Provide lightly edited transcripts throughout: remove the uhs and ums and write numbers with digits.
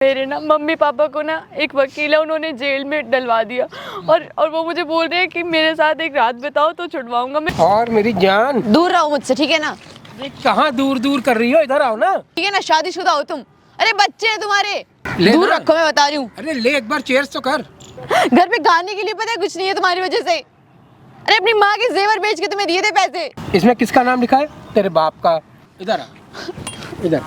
मेरे ना mummy papa को ना एक वकील है, उन्होंने जेल में डलवा दिया और वो मुझे बोल रहे हैं कि मेरे साथ एक रात बिताओ तो छुड़वाऊंगा मैं। और मेरी जान दूर रहो मुझसे, ठीक है ना? कहाँ दूर दूर कर रही हो, इधर आओ ना। ठीक है ना, शादीशुदा हो तुम। अरे बच्चे हैं तुम्हारे, ले दूर ना। रखो, मैं बता रही हूँ। अरे ले एक बार चेयर्स तो कर। घर पे खाने के लिए पता है कुछ नहीं है तुम्हारी वजह से। अरे अपनी माँ के जेवर बेच के तुम्हें दिए थे पैसे। इसमें किसका नाम लिखा है? तेरे बाप का। इधर आ, इधर।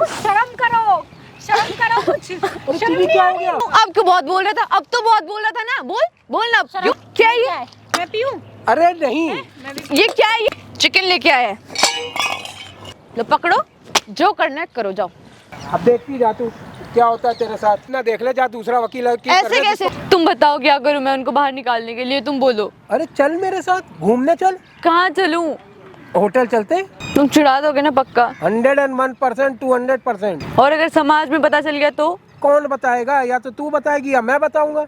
शर्म करो, शर्म करो कुछ। अरे क्या हो गया? अब क्यों बहुत बोल रहा था? अब तो बहुत बोल रहा था ना, बोल ना अब। क्यों? क्या है ये? मैं पीऊं? अरे नहीं, ये क्या है? ये चिकन लेके आया है, लो पकड़ो, जो करना है करो, जाओ। अब देखती जा तू क्या होता है तेरे साथ। ना देख ले, जा दूसरा वकील है की कर ऐसे रहे कैसे? तुम बताओ क्या करूं मैं उनको बाहर निकालने के लिए, तुम बोलो। अरे चल मेरे साथ घूमने चल। कहाँ चलूं? होटल चलते। तुम चिढ़ा दोगे ना पक्का? 101% 200%। और अगर समाज में पता चल गया तो? कौन बताएगा? या तो तू बताएगी या मैं बताऊंगा।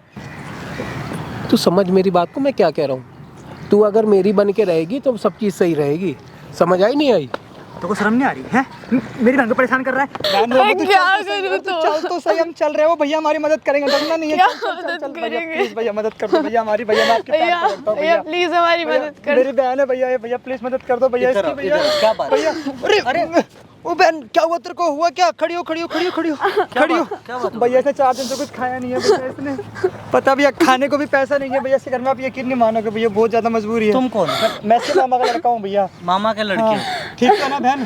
तू समझ मेरी बात को, मैं क्या कह रहा हूँ। तू अगर मेरी बन के रहेगी तो सब चीज़ सही रहेगी। समझ आई नहीं आई? तो को शर्म नहीं आ रही है? मेरी बहन को परेशान कर रहा है। क्या करूं तो? चल तो सही, हम चल रहे हो। भैया हमारी मदद करेंगे, डरना नहीं है। क्या चल, चल, मदद चल, भैया करेंगे? प्लीज, भैया मदद कर दो। भैया हमारी, भैया मैं आपके पैर पकड़ता हूं। भैया प्लीज हमारी मदद कर। मेरी बहन है भैया, भैया प्लीज मदद कर दो भैया इसकी। भैया क्या बात? भैया अरे ओ बहन क्या हुआ तेरे को? हुआ क्या? खड़ी हो, खड़ी हो, खड़ी हो, खड़ी हो, खड़ी हो। भैया से 4 दिन से कुछ खाया नहीं है भैया इसने। पता भैया खाने को भी पैसा नहीं है भैया इसके घर में। आप यकीन नहीं मानोगे भैया, बहुत ज्यादा मजबूरी है। तुम कौन? मैं से मामा का लड़का हूँ भैया। मामा के लड़के। ठीक है ना बहन?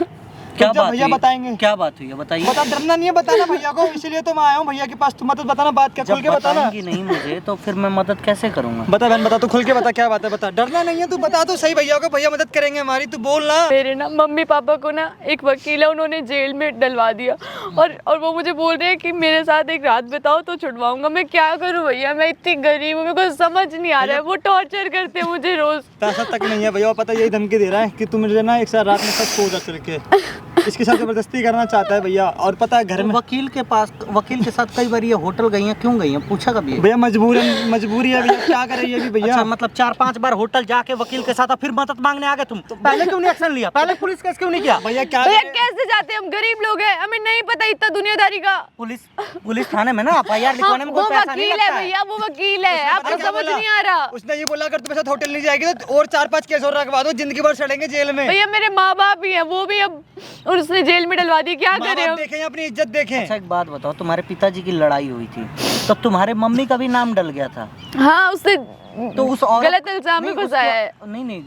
क्या बात भैया हुई? बताएंगे। क्या बात हुई है बताइए। बता, डरना नहीं है, बताना भैया को, इसीलिए तो मैं आया हूँ भैया के पास। तुम मदद बताना, बात क्या खुल के जब बताना। बताएंगी नहीं मुझे तो फिर मैं मदद कैसे करूंगा? बता बहन, बता, तू खुल के बता क्या बात है, बता। डरना नहीं है, तू बता तो सही भैया को, भैया मदद करेंगे हमारी, तू बोल ना। मेरे ना मम्मी पापा को ना एक वकील है, उन्होंने जेल में डलवा दिया और वो मुझे बोल रहे हैं कि मेरे साथ एक रात बिताओ तो छुड़वाऊंगा। मैं क्या करूं भैया, मैं इतनी गरीब हूँ, मेरे को समझ नहीं आ रहा है। वो टॉर्चर करते हैं मुझे रोज। पैसा तक नहीं है भैया, पता यही धमकी दे रहा है कि तू मुझे ना एक साथ रात में सच सो जा चल के। इसके साथ जबरदस्ती करना चाहता है भैया। और पता है घर में वकील के पास, वकील के साथ कई बार ये होटल गई हैं, क्यों गई हैं पूछा कभी? भैया मजबूरी है भैया, क्या करे ये भी भैया। अच्छा, मतलब 4-5 बार होटल जाके वकील के साथ फिर मदद मांगने आ गए तुम? तो पहले क्यों नहीं एक्शन लिया? पहले पुलिस केस क्यों नहीं किया? भैया क्या भैया करे? कैसे जाते हैं, हम गरीब लोग हैं, हमें नहीं पता इतना दुनियादारी का। पुलिस थाने में ना FIR लिखवाने में वो कोई पैसा नहीं वकील है लगता है। भैया, वो वकील है, आपको क्या समझ बोला? नहीं आ रहा। उसने ये बोला अगर तुम्हारे साथ होटल नहीं जाएगी तो और 4-5 केस और रखवा दो, जिंदगी भर सड़ेंगे जेल में। भैया मेरे माँ बाप भी हैं, वो भी अब उसने जेल में डलवा दी, क्या माँ करें बाप हम? देखें, अपनी इज्जत देखें। अच्छा एक बात बताओ, तुम्हारे पिताजी की लड़ाई हुई थी तो तुम्हारे मम्मी का भी नाम डल गया था। हाँ, उसने तो उस औरत गलत इल्जाम में नहीं, फंसाया है। नहीं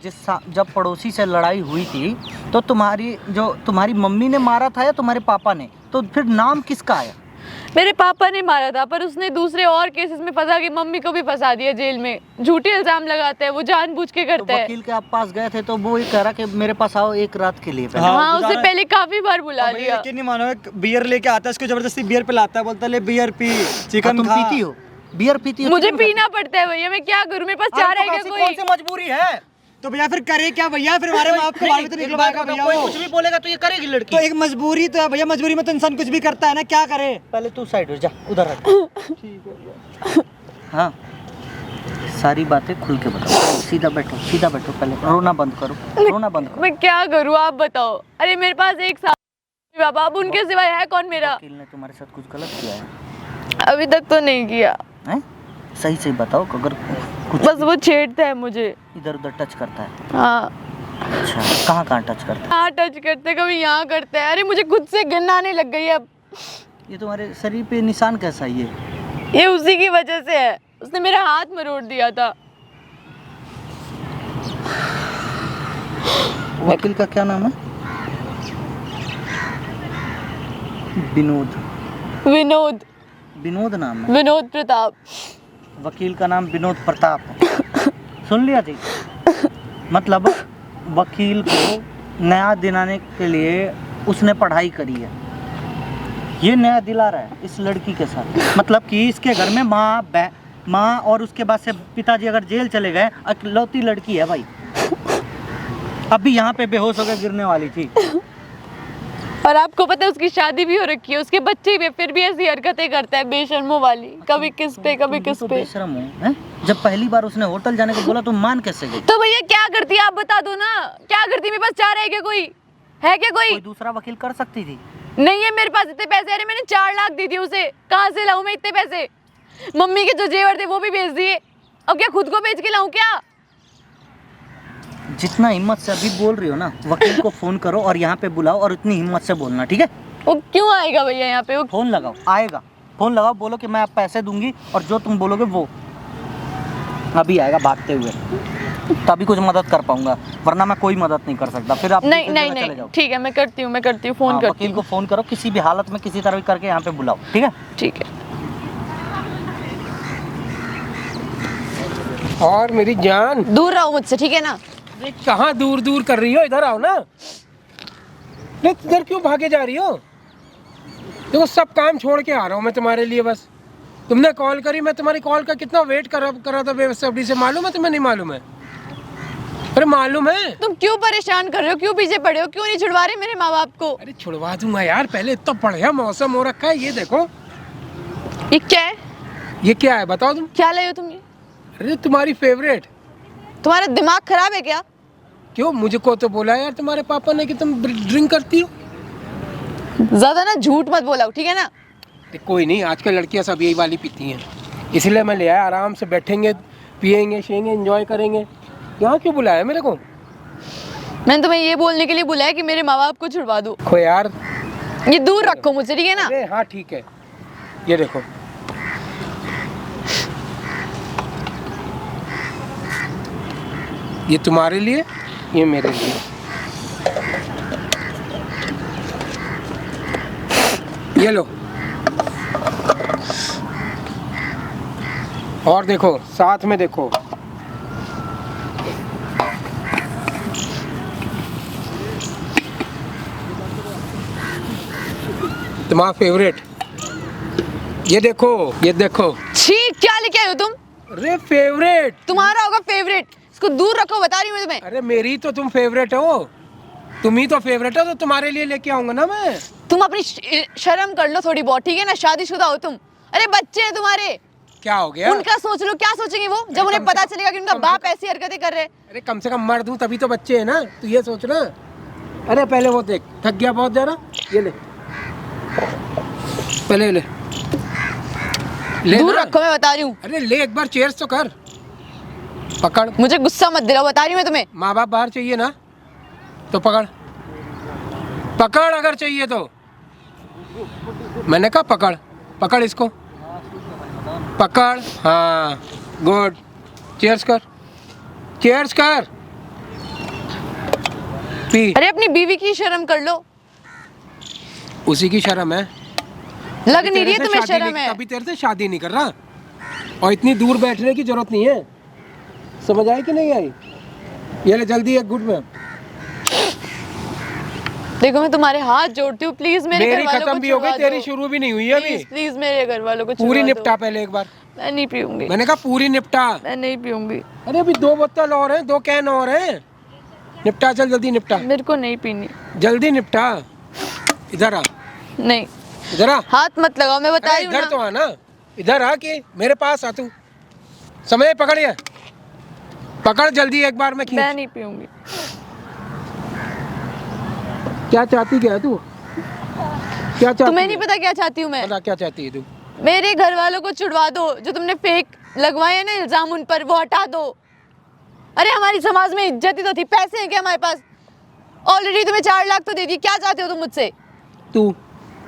जब पड़ोसी से लड़ाई हुई थी तो तुम्हारी मम्मी ने मारा था या तुम्हारे पापा ने? तो फिर नाम किसका आया? मेरे पापा ने मारा था, पर उसने दूसरे और केसेस में फंसा के मम्मी को भी फंसा दिया जेल में। झूठे इल्जाम लगाते हैं, वो जानबूझ के करता है। वकील के आप पास गए थे तो वो ये कह रहा कि मेरे पास आओ एक रात के लिए पहले। हाँ, बुला उससे रहा है। पहले काफी बार बुला और भैया लिया। यकीन नहीं मानोगे, बियर लेके आता है, इसको जबरदस्ती बियर पिलाता है, बोलता है ले बियर पी, चिकन तुम खा। पीती हो? बियर पीती हो? मुझे चिकन पीना पड़ता है भैया, मैं क्या करूँ, मेरे पास चाह रहा है क्या कौन कोई? सी मजबूरी है? तो भैया फिर करे क्या भैया? फिर हमारे माँ बाप को बाहर भी तो नहीं, निकलवाएगा भैया कोई वो। कुछ भी बोलेगा तो ये करेगी लड़की। तो एक मजबूरी तो है भैया, मजबूरी में तो इंसान कुछ भी करता है ना, क्या करे। पहले तू साइड हो जा, उधर हट। हाँ, सारी बातें खुल के बताओ। सीधा बैठो, सीधा बैठो, पहले रोना बंद करो, रोना बंद करो। मैं क्या करूँ आप बताओ? अरे मेरे पास एक साल बाबा, अब उनके सिवाय है कौन मेरा? वकील ने तुम्हारे साथ कुछ गलत किया है? अभी तक तो नहीं किया। हैं? सही सही बताओ, अगर कुछ बस वो छेड़ता है मुझे, इधर उधर टच करता है। हाँ अच्छा, कहाँ कहाँ टच करता है? यहाँ टच करते, कभी यहाँ करते हैं। अरे मुझे खुद से घिन आने लग गई है अब। ये तुम्हारे शरीर पे निशान कैसा है ये? ये उसी की वजह से है, उसने मेरा हाथ मरोड़ दिया था। वकील का क्या नाम है? विनोद विनोद नाम है। विनोद प्रताप। वकील का नाम विनोद प्रताप है। सुन लिया जी? मतलब वकील को न्याय दिलाने के लिए उसने पढ़ाई करी है, ये न्याय दिला रहा है इस लड़की के साथ। मतलब कि इसके घर में माँ और उसके बाद से पिताजी अगर जेल चले गए, अकेलौती लड़की है भाई। अभी यहाँ पे बेहोश होकर गिरने वाली थी। और आपको पता है उसकी शादी भी हो रखी है, उसके बच्चे भी, फिर भी ऐसी हरकतें करता है बेशर्मों वाली, कभी किस पे कभी किस तो पे। बेशर्म हो, हैं? जब पहली बार उसने होटल जाने को बोला तो मान कैसे गई? तो भैया क्या करती आप बता दो ना, क्या करती? मेरे पास चाह रहा है क्या कोई? है क्या कोई? कोई दूसरा वकील कर सकती थी। नहीं है मेरे पास इतने पैसे। अरे मैंने 4 लाख दी थी उसे, कहाँ से लाऊं मैं इतने पैसे? मम्मी के जो जेवर थे वो भी बेच दिए, अब क्या खुद को बेच के लाऊं क्या? जितना हिम्मत से अभी बोल रही हो ना, वकील को फोन करो और यहाँ पे बुलाओ और इतनी हिम्मत से बोलना, ठीक है? वो क्यों आएगा भैया यहाँ पे? वो फोन लगाओ, आएगा। फोन लगाओ, बोलो कि मैं आप पैसे दूंगी और जो तुम बोलोगे वो अभी आएगा भागते हुए, तभी कुछ मदद कर पाऊंगा, वरना मैं कोई मदद नहीं कर सकता। फिर आप नहीं दूसरी नहीं जगह चले नहीं, जाओ। ठीक है मैं करती हूँ फोन हाँ, करती वकील हूँ। को फोन करो, किसी भी हालत में किसी तरह भी करके यहाँ पे बुलाओ, ठीक है? ठीक है। और मेरी जान, दूर रहो मुझसे, ठीक है ना? अरे कहाँ दूर दूर कर रही हो? इधर आओ ना। नहीं इधर क्यों भागे जा रही हो? देखो सब काम छोड़ के आ रहा हूँ मैं तुम्हारे लिए। बस तुमने कॉल करी, मैं तुम्हारी कॉल का कितना वेट करा था बेसब्री से। मालूम है तुम्हें? नहीं मालूम है? अरे मालूम है। तुम क्यों परेशान कर रहे हो? क्यों पीछे पड़े हो? क्यों नहीं छुड़वा रहे मेरे माँ बाप को? अरे छुड़वा दूंगा यार, पहले इतना बढ़िया मौसम हो रखा है। ये देखो, ये क्या है? ये क्या है बताओ तुम? क्या लाए हो तुम ये? अरे तुम्हारी फेवरेट। तुम्हारा दिमाग खराब है क्या? क्यों? मुझको तो बोला यार तुम्हारे पापा ने कि तुम ड्रिंक करती हो। ज्यादा ना झूठ मत बोलाओ, ठीक है ना? कोई नहीं, आजकल लड़कियां सब यही वाली पीती हैं, इसलिए मैं ले आया। आराम से बैठेंगे, पियेंगे, शेंगे, एंजॉय करेंगे। यहाँ क्यों बुलाया मेरे को? मैंने तुम्हें ये बोलने के लिए बुलाया कि मेरे माँ बाप को छुड़वा दो। खो यार। ये दूर रखो मुझसे, ठीक है ना? अरे हाँ ठीक है, ये देखो। ये तुम्हारे लिए, ये मेरे लिए। ये लो। और देखो, साथ में देखो। तुम्हारा फेवरेट। ये देखो, ये देखो। छी, क्या लेके आए हो तुम? अरे फेवरेट। तुम्हारा होगा फेवरेट, इसको दूर रखो, बता रही हूँ मैं तुम्हें। अरे मेरी तो तुम फेवरेट हो, तुम ही तो फेवरेट हो, तो तुम्हारे लिए लेके आऊंगा ना मैं। तुम अपनी शर्म कर लो थोड़ी बहुत, ठीक है ना? शादीशुदा हो तुम। अरे बच्चे हैं तुम्हारे, क्या हो गया? उनका सोच लो। क्या सोचेंगे वो जब उन्हें पता चलेगा कि उनका बाप ऐसी हरकतें कर रहे हैं? अरे कम से कम मर्द हूँ तभी तो बच्चे हैं ना, तू ये सोच ना। अरे पहले वो देख, थक गया बहुत ज़्यादा, ये ले, पहले ले दूर ना। रखो, मैं बता रही हूँ। अरे ले, एक बार चेयर्स तो कर। पकड़। मुझे गुस्सा मत दिलाओ, बता रही हूँ मैं तुम्हें। माँ बाप बाहर चाहिए ना, तो पकड़ पकड़, अगर चाहिए तो। मैंने कहा पकड़, पकड़ इसको, पकड़। हाँ गुड, चेयर्स कर, चेयर्स कर, पी। अरे अपनी बीवी की शर्म कर लो। उसी की शर्म है, लग नहीं रही है तेरे से तुम्हें शादी शर्म नहीं- है? अभी तेरे से शादी नहीं कर रहा, और इतनी दूर बैठने की जरूरत नहीं है। समझ आई कि नहीं आई? ये ले जल्दी एक गुड में। देखो मैं तुम्हारे हाथ जोड़ती हूँ, प्लीज मेरे मेरी घर वालों खत्म को भी हो गई, छुड़वा तेरी दो। शुरू भी नहीं हुई है अभी। प्लीज प्लीज मेरे घर वालों को पूरी छुड़वा निपटा दो। पहले एक बार। मैं नहीं पीऊंगी, मैंने कहा पूरी निपटा। मैं नहीं पीऊंगी, अरे अभी 2 बोतल और हैं, 2 कैन और हैं। निपटा, चल जल्दी निपटा, मेरे को नहीं पीनी। जल्दी निपटा। इधर आ, नहीं, इधर आ। हाथ मत लगाओ, मैं बता अरे रही हूँ इधर ना। तो आना, इधर आ के मेरे पास आ तू। समय पकड़, ये पकड़ जल्दी एक बार में खींच। मैं नहीं पीऊंगी। क्या चाहती क्या है तू? क्या चाहती तुम्हें है? नहीं पता क्या चाहती हूँ मैं? बता क्या चाहती है तू? मेरे घर वालों को छुड़वा दो, जो तुमने फेक लगवाए हैं ना इल्जाम उन पर, वो हटा दो। अरे हमारी समाज में इज्जत ही तो थी, पैसे हैं क्या हमारे पास? ऑलरेडी तुम्हें 4 लाख तो दे दिए, क्या चाहते हो तुम मुझसे?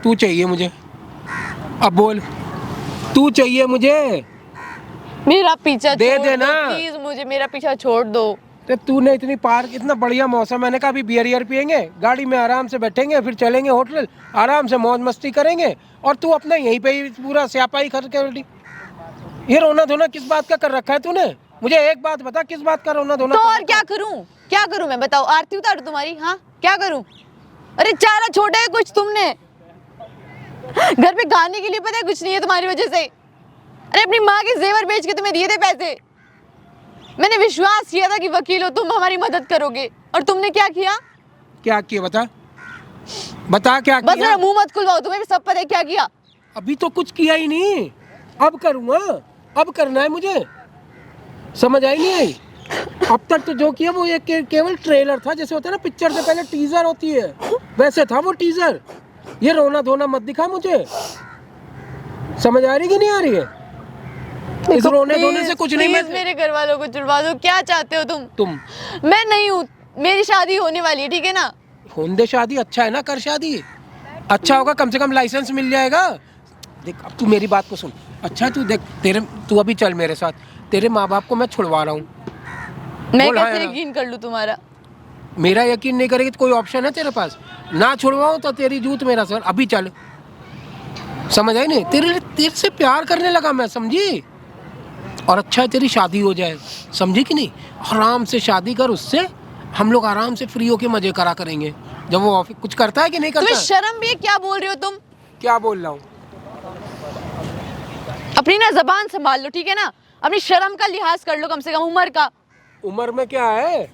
तू चाहिए मुझे? अब बोल, तू चाहिए मुझे? मेरा पीछा दे छोड़ देना। दो प्लीज, मुझे मेरा पीछा छोड़ दो। तो तूने इतनी पार्क, इतना बढ़िया मौसम, मैंने कहा अभी बियर पियेंगे, गाड़ी में आराम से बैठेंगे, फिर चलेंगे होटल, आराम से मौज मस्ती करेंगे, और तू अपना यहीं पे ही पूरा स्यापा ही करके उल्टी। ये रोना धोना किस बात का कर रखा है तूने? मुझे एक बात बता, किस बात का रोना धोना तो कर और रखा क्या है? करूं? क्या करूं मैं? बताओ, आरती उतारूं तुम्हारी? हाँ, क्या करूं? अरे चारा छोटा है कुछ तुमने, घर पे खाने के लिए पता है कुछ नहीं है तुम्हारी वजह से। अरे अपनी माँ के जेवर बेच के तुम्हें दिए थे पैसे, मैंने विश्वास किया था कि वकील हो तुम, हमारी मदद करोगे, और तुमने क्या किया? क्या किया बता, बता क्या बस किया? मेरा मुंह मत खुलवाओ, तुम्हें भी सब पता है क्या किया। अभी तो कुछ किया ही नहीं, अब करूँगा, अब करना है मुझे। समझ आई नहीं आई? अब तक तो जो किया वो केवल ट्रेलर था, जैसे होता है ना पिक्चर से पहले टीजर होती है, वैसे था वो टीजर। ये रोना धोना मत दिखा मुझे, समझ आ रही कि नहीं आ रही है? इस रोने धोने से कुछ नहीं प्लीज मिलता। मेरे घर वालों को छुड़वा दो। क्या चाहते हो तुम? मैं नहीं हूँ, मेरी शादी होने वाली है, ठीक है ना? होने दे शादी, अच्छा है ना, कर शादी, अच्छा होगा, कम से कम लाइसेंस मिल जाएगा। देख अब तू मेरी बात को सुन, अच्छा तू देख, तू अभी चल मेरे साथ, तेरे माँ बाप को मैं छुड़वा रहा हूँ। मैं बोल हाँ कैसे या ना? यकीन कर लूँ तुम्हारा? मेरा यकीन नहीं करेगी तो कोई ऑप्शन है तेरे पास? ना छुड़वाऊँ तो तेरी जूत मेरा सर, अभी चल। समझ आई नहीं? तेरे से प्यार करने लगा मैं, समझी? और अच्छा है तेरी शादी हो जाए, समझी कि नहीं? आराम से शादी कर उससे, हम लोग आराम से फ्री होके मजे करा करेंगे। जब वो ऑफिस कुछ करता है कि नहीं करता? तुम्हें शर्म भी है? क्या बोल रहे हो तुम? क्या बोल रहा हूँ? अपनी ना जबान संभाल लो, ठीक है ना? अपनी शर्म का लिहाज कर लो, कम से कम उम्र का। उम्र में क्या है,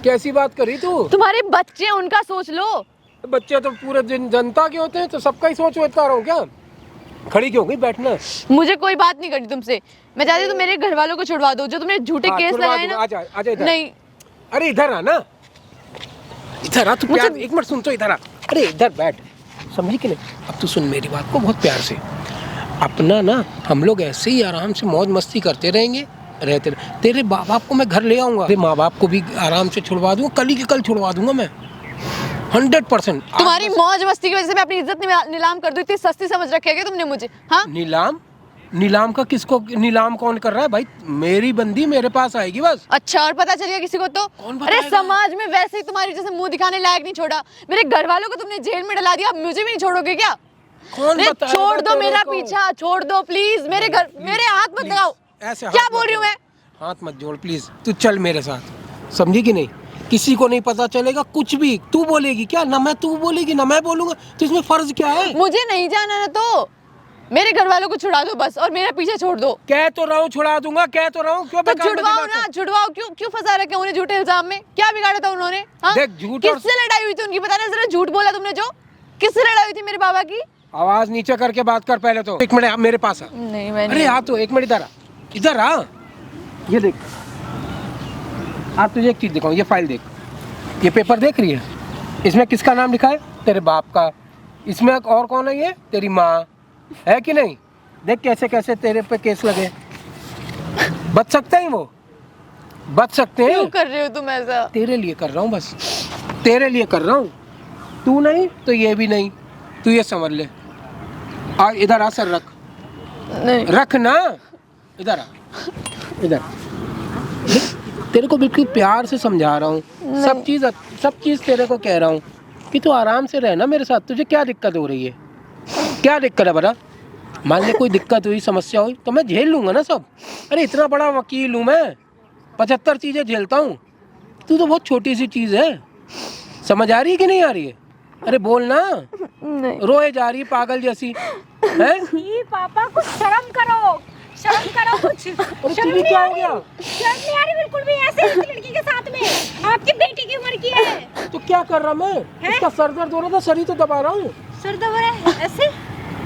कैसी बात करी तू? तुम्हारे बच्चे हैं, उनका सोच लो। बच्चे तो पूरे दिन जनता के होते हैं, तो सबका ही सोच होता रहा हूँ क्या? खड़ी क्यों गई, बैठना। मुझे कोई बात नहीं करनी तुमसे, मैं चाहती हूँ तुम मेरे घर वालों को छुड़वा दो, जो तुमने झूठे हाँ, केस छुड़वा लगाए दूंगा, ना। आजा आजा इधर। नहीं, अरे इधर आ ना, इधर आ, तू प्यार, एक मिनट सुन तो, इधर आ, अरे इधर बैठ, समझी कि नहीं? अब तू सुन मेरी बात को बहुत प्यार से। अपना ना हम लोग ऐसे ही आराम से मौज मस्ती करते रहेंगे, रहते रहे। तेरे माँ बाप को मैं घर ले आऊंगा, तेरे माँ बाप को भी आराम से छुड़वा दूंगा, कल ही के कल छुड़वा दूंगा मैं, 100%। तुम्हारी मौज मस्ती की वजह से मैं अपनी इज्जत नीलाम कर दूं, इतनी सस्ती समझ रखी है क्या तुमने मुझे? हाँ, नीलाम? नीलाम का किसको नीलाम कौन कर रहा है भाई? मेरी बंदी मेरे पास आएगी बस। अच्छा, और पता चलेगा किसी को तो? कौन अरे बताएगा? समाज में वैसे ही तुम्हारी जैसे मुंह दिखाने लायक नहीं छोड़ा, मेरे घर वालों को तुमने जेल में डला दिया, अब मुझे भी नहीं छोड़ोगे क्या? कौन अरे बताएगा छोड़ दो तेरे मेरा को? पीछा, छोड़ दो प्लीज। मेरे हाथ मत लगाओ। ऐसे क्या हाथ बोल मत रही हूँ जोड़। मैं? हाथ मत जोड़ प्लीज, तू चल मेरे साथ, समझी कि नहीं? किसी को नहीं पता चलेगा कुछ भी, तू बोलेगी क्या ना, मैं तू बोलेगी ना मैं बोलूंगा, तो इसमें फर्ज क्या है? मुझे नहीं जाना ना, तो मेरे घर वालों को छुड़ा दो बस, और मेरा पीछे छोड़ दो। कह तो रहा हूँ छुड़ा दूंगा, कह तो रहा हूँ, क्यों तो बेकार में छुड़वाओ दिमाग ना, को- छुड़वाओ। क्यों फंसा रखे उन्हें झूठे इल्जाम में? क्या बिगाड़ा था उन्होंने? हाँ? देख, झूठ और- किससे लड़ाई हुई थी उनकी? बताना जरा, झूठ बोला तुमने जो। किससे लड़ाई हुई थी मेरे बाबा की? आवाज नीचे करके बात कर पहले तो। एक मिनट आप मेरे पास आ। नहीं, मैं अरे आ तो, एक मिनट इधर आ, इधर आ, ये देख, आप तुझे एक चीज दिखाऊं, ये फाइल देख, ये पेपर देख रही है, इसमें किसका नाम लिखा है? तेरे बाप का। इसमें और कौन है? ये तेरी माँ है कि नहीं? देख कैसे कैसे तेरे पे केस लगे। बच सकते हैं वो, बच सकते क्यों हैं। कर रहे हो तुम ऐसा? तेरे लिए कर रहा हूँ बस, तेरे लिए कर रहा हूँ। तू नहीं तो ये भी नहीं, तू ये समझ ले। आ इधर आ, सर रख, नहीं, रख ना, इधर आ, इधर। तेरे को बिल्कुल प्यार से समझा रहा हूँ, सब चीज़ तेरे को कह रहा हूँ कि तू आराम से रहना मेरे साथ। तुझे क्या दिक्कत हो रही है? क्या दिक्कत है बता? मान ले कोई दिक्कत हुई, समस्या हुई तो मैं झेल लूँगा ना सब। अरे इतना बड़ा वकील हूँ मैं, 75 चीज़ें झेलता हूँ। तू तो बहुत छोटी सी चीज़ है, समझ आ रही है कि नहीं आ रही है? अरे बोल ना, नहीं। रोए जा रही पागल जैसी है। ये पापा कुछ शर्म करो, शर्म करो कुछ। अरे शर्म तुझे नहीं क्या आ हो रही? गया? शर्म नहीं आ रही बिल्कुल भी, ऐसे इस लड़की के साथ में? आपकी बेटी की उम्र की है। तो क्या कर रहा मैं? इसका सर दर्द हो रहा था, सर ही तो दबा रहा हूँ। सर दबा रहा है ऐसे?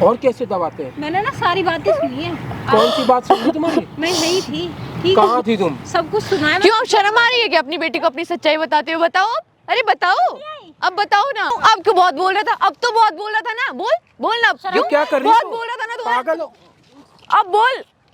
और कैसे दबाते हैं? मैंने ना सारी बातें सुनी है। कौन सी बात सुन ली तुम्हारी? मैं नहीं थी, ठीक कहाँ थी तुम? सब कुछ सुना है। क्यों अब शर्म आ रही है कि अपनी बेटी को अपनी सच्चाई बताते हो? बताओ, अरे बताओ, अब बताओ ना। अब क्यों बहुत बोल रहा था? अब तो बहुत बोल रहा था ना, बोल ना। ये क्या कर रही बहुत हो? बोल रहा था ना तू। पागल हो?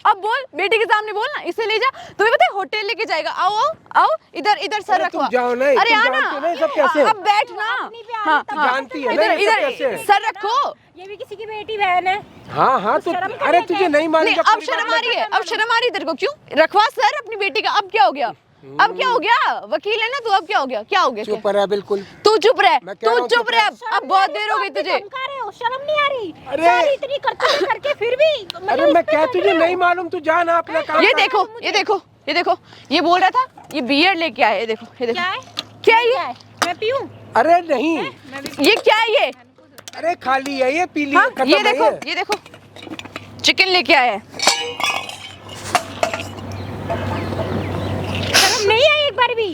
अब बोल, बेटी के सामने बोल ना। इसे ले जा, तुम्हें पता है होटल लेके जाएगा। आओ, इधर सर अरे रखवा। तुम जाओ नहीं, अरे तुम आना, जानती हो नहीं सब कैसे हैं? अब बैठ ना। हाँ, जानती है ना ये सब कैसे इधर हैं? सर रखो। ये भी किसी की बेटी बहन है। हाँ तो शर्म कर अरे लेते तुझे हैं। नहीं मालूम नहीं, जब अब पूरी बात शर्म आ रही है, अब शर्म आ रही है तेरे को। क्यों रखवा सर अपनी बेटी का? अब क्या हो गया? अब क्या हो गया? वकील है ना तू, अब क्या हो गया? क्या हो गया? चुप रहा बिल्कुल। तू चुप रह, मैं कह रहा तू हूँ चुप चुप रह। रह। अब बहुत देर हो गई तुझे। धमका रहे हो, शर्म नहीं आ रही? अरे! सारी इतनी करतूतें करके फिर भी अरे मैं क्या तुझे नहीं मालूम? तू जाना अपना काम ये कर। देखो, ये बोल रहा था, ये बियर लेके आया। ये देखो, क्या है? क्या है ये? मैं पीऊं? अरे नहीं, ये क्या है ये? अरे खाली है ये, पी ली हाँ, खत्म ये है देखो, ये देखो, चिकन लेके आया है। शर्म नहीं आई एक बार भी?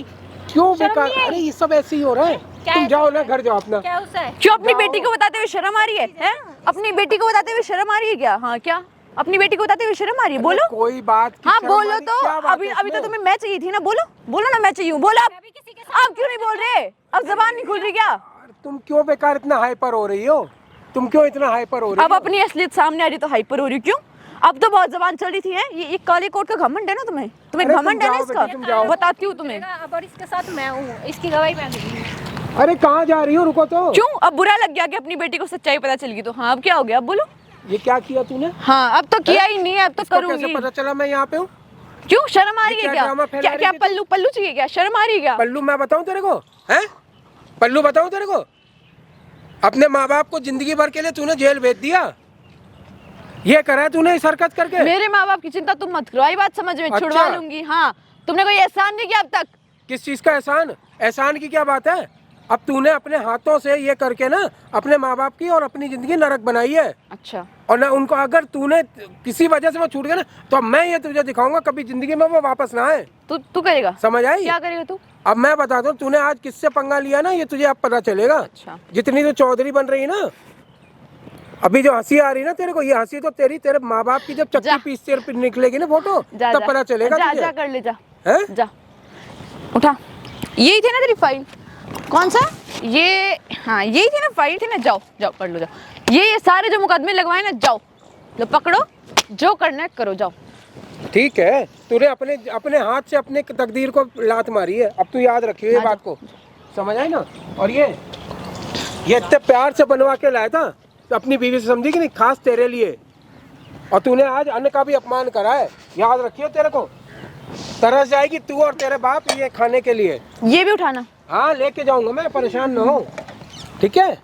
क्यों शर्म बेकार? नहीं आई? अरे ये सब ऐसे ही हो रहा है। क्या तुम है? जाओ ना, घर जाओ अपना। क्या उससे? क्यों अपनी बेटी को बताते हुए शर्म आ रही है? हैं? अपनी बेटी को बताते हुए शर्म आ रही है क्या? हाँ, क्या अपनी बेटी को बताते हुए शर्म आ रही है? बोलो। कोई बात की हाँ शर्म बोलो वाली तो। क्या बात अभी है अभी तो इसमें? तुम्हें मैं चाहिए थी ना। बोलो ना, मैं चाहिए हूँ। बोलो अब। किसी के साथ अब क्यों नहीं बोल रहे? अब जबान नहीं खुल रही क्या? तुम क्यों बेकार इतना हाइपर हो रही हो? तुम क्यों इतना हाइपर हो रही अब हो? अपनी असलियत सामने आ रही तो हाइपर हो रही, क्यों? अब तो बहुत जबान चल रही थी है, ये काले कोट का घमंड है ना तुम्हें अरे घमंड है ना तुम जाओ इसका, बेटी, तुम जाओ। बताती हूँ तुम्हें। अब और इसके साथ मैं हूँ, इसकी गवाही मैं दूंगी। अरे कहाँ जा रही हो, रुको तो। क्यों? अब बुरा लग गया कि अपनी बेटी को सच्चाई पता चल गई तो? हाँ, अब क्या हो गया, अब बोलो। ये क्या किया तूने? हाँ, अब तो किया ही नहीं है, अब तो इसको करूंगी। कैसे पता चला मैं यहाँ पे हूँ? क्यों, शर्म आ रही ये है क्या क्या? ड्रामा फैला क्या रही क्या है? पल्लू पल्लू चाहिए क्या? शर्म आ रही है क्या? पल्लू मैं बताऊँ तेरे को? हैं? पल्लू बताऊँ तेरे को? अपने माँ बाप को जिंदगी भर के लिए तूने जेल भेज दिया। ये करा है तूने इस हरकत करके? मेरे माँ बाप की चिंता तुम मत करो, आई बात समझ में, अच्छा। छुड़वा लूंगी। हाँ, तुमने कोई एहसान नहीं किया अब तक। किस चीज का एहसान? एहसान की क्या बात है? अब तूने अपने हाथों से ये करके ना अपने माँ बाप की और अपनी जिंदगी नरक बनाई है। अच्छा, और ना उनको, अगर तूने किसी वजह से वो छूट गया ना तो अब मैं ये तुझे दिखाऊंगा, कभी जिंदगी में वो वापस ना आए। तू करेगा? समझ आई? क्या करेगा तू? अब मैं बता दूं, तूने आज किससे पंगा लिया ना, ये तुझे अब पता चलेगा। अच्छा। जितनी तो चौधरी बन रही है ना, अभी जो हंसी आ रही है ना तेरे को, ये हंसी तो तेरे माँ बाप की जब जा। चक्की पीस तेरे निकलेगी ना फोटो, जा, तब जा। पता चलेगा जा, तुझे। जा कर ले, जा। हैं? जा, उठा। यही थी ना तेरी फाइल? कौन सा? ये, हाँ यही थी ना फाइल, थी ना? जाओ जाओ कर लो, जाओ। ये सारे जो मुकदमे लगवाए ना, जाओ लो पकड़ो, जो करना है करो, जाओ। ठीक है, तूने अपने अपने हाथ से अपने तकदीर को लात मारी है, अब तू याद रखियो ये हाँ, बात को। समझ आई ना? और ये इतने प्यार से बनवा के लाया था तो अपनी बीवी से, समझी कि नहीं, खास तेरे लिए। और तूने आज अन्न का भी अपमान करा है, याद रखियो। तेरे को तरस जाएगी तू और तेरे बाप ये खाने के लिए। ये भी उठाना। हाँ, लेके जाऊंगा मैं, परेशान ना हो, ठीक है?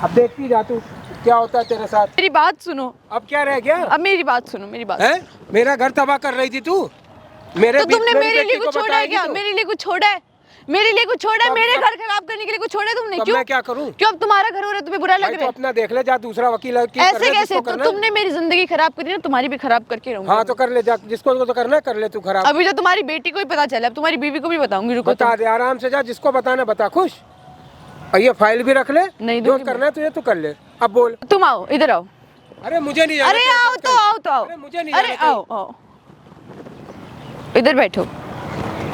अब देखती जा तू क्या होता है तेरे साथ। मेरी बात सुनो, अब क्या रह गया? अब मेरी बात सुनो, मेरी बात। है? मेरा घर तबाह कर रही थी तू। मेरे तो तुमने मेरे लिए बेटी को कुछ छोड़ा है बताएगी क्या? तू? मेरे लिए कुछ छोड़ा है? मेरे लिए कुछ छोड़ा है? अब- मेरे अब- घर खराब करने के लिए कुछ छोड़ा है तुमने? अब क्यों? मैं क्या करूं? क्यों अब तुम्हारा घर हो रहा है, तुम्हें बुरा लग भाई रहा तो है? अपना देख ले, जा दूसरा वकील की कर ऐसे ले, कैसे? जिसको तो करना है। तुमने मेरी जिंदगी खराब करी ना, तुम्हारी भी खराब करके रहूंगी। हाँ तो कर ले, जा जिसको तो करना है कर ले तू खराब। अभी जो तुम्हारी बेटी को ही पता चला, अब तुम्हारी बीवी को भी बताऊंगी, रुको। बता दे, आराम से जा, जिसको बताना बता, खुश। और ये फाइल भी रख ले, नहीं जो दूंगी करना है तुझे तू कर ले। अब बोल। तुम आओ, इधर आओ। अरे मुझे नहीं जाना अरे तेरे आओ साथ तो कहीं। आओ तो आओ। अरे मुझे नहीं अरे जाना कहीं। आओ आओ, इधर बैठो,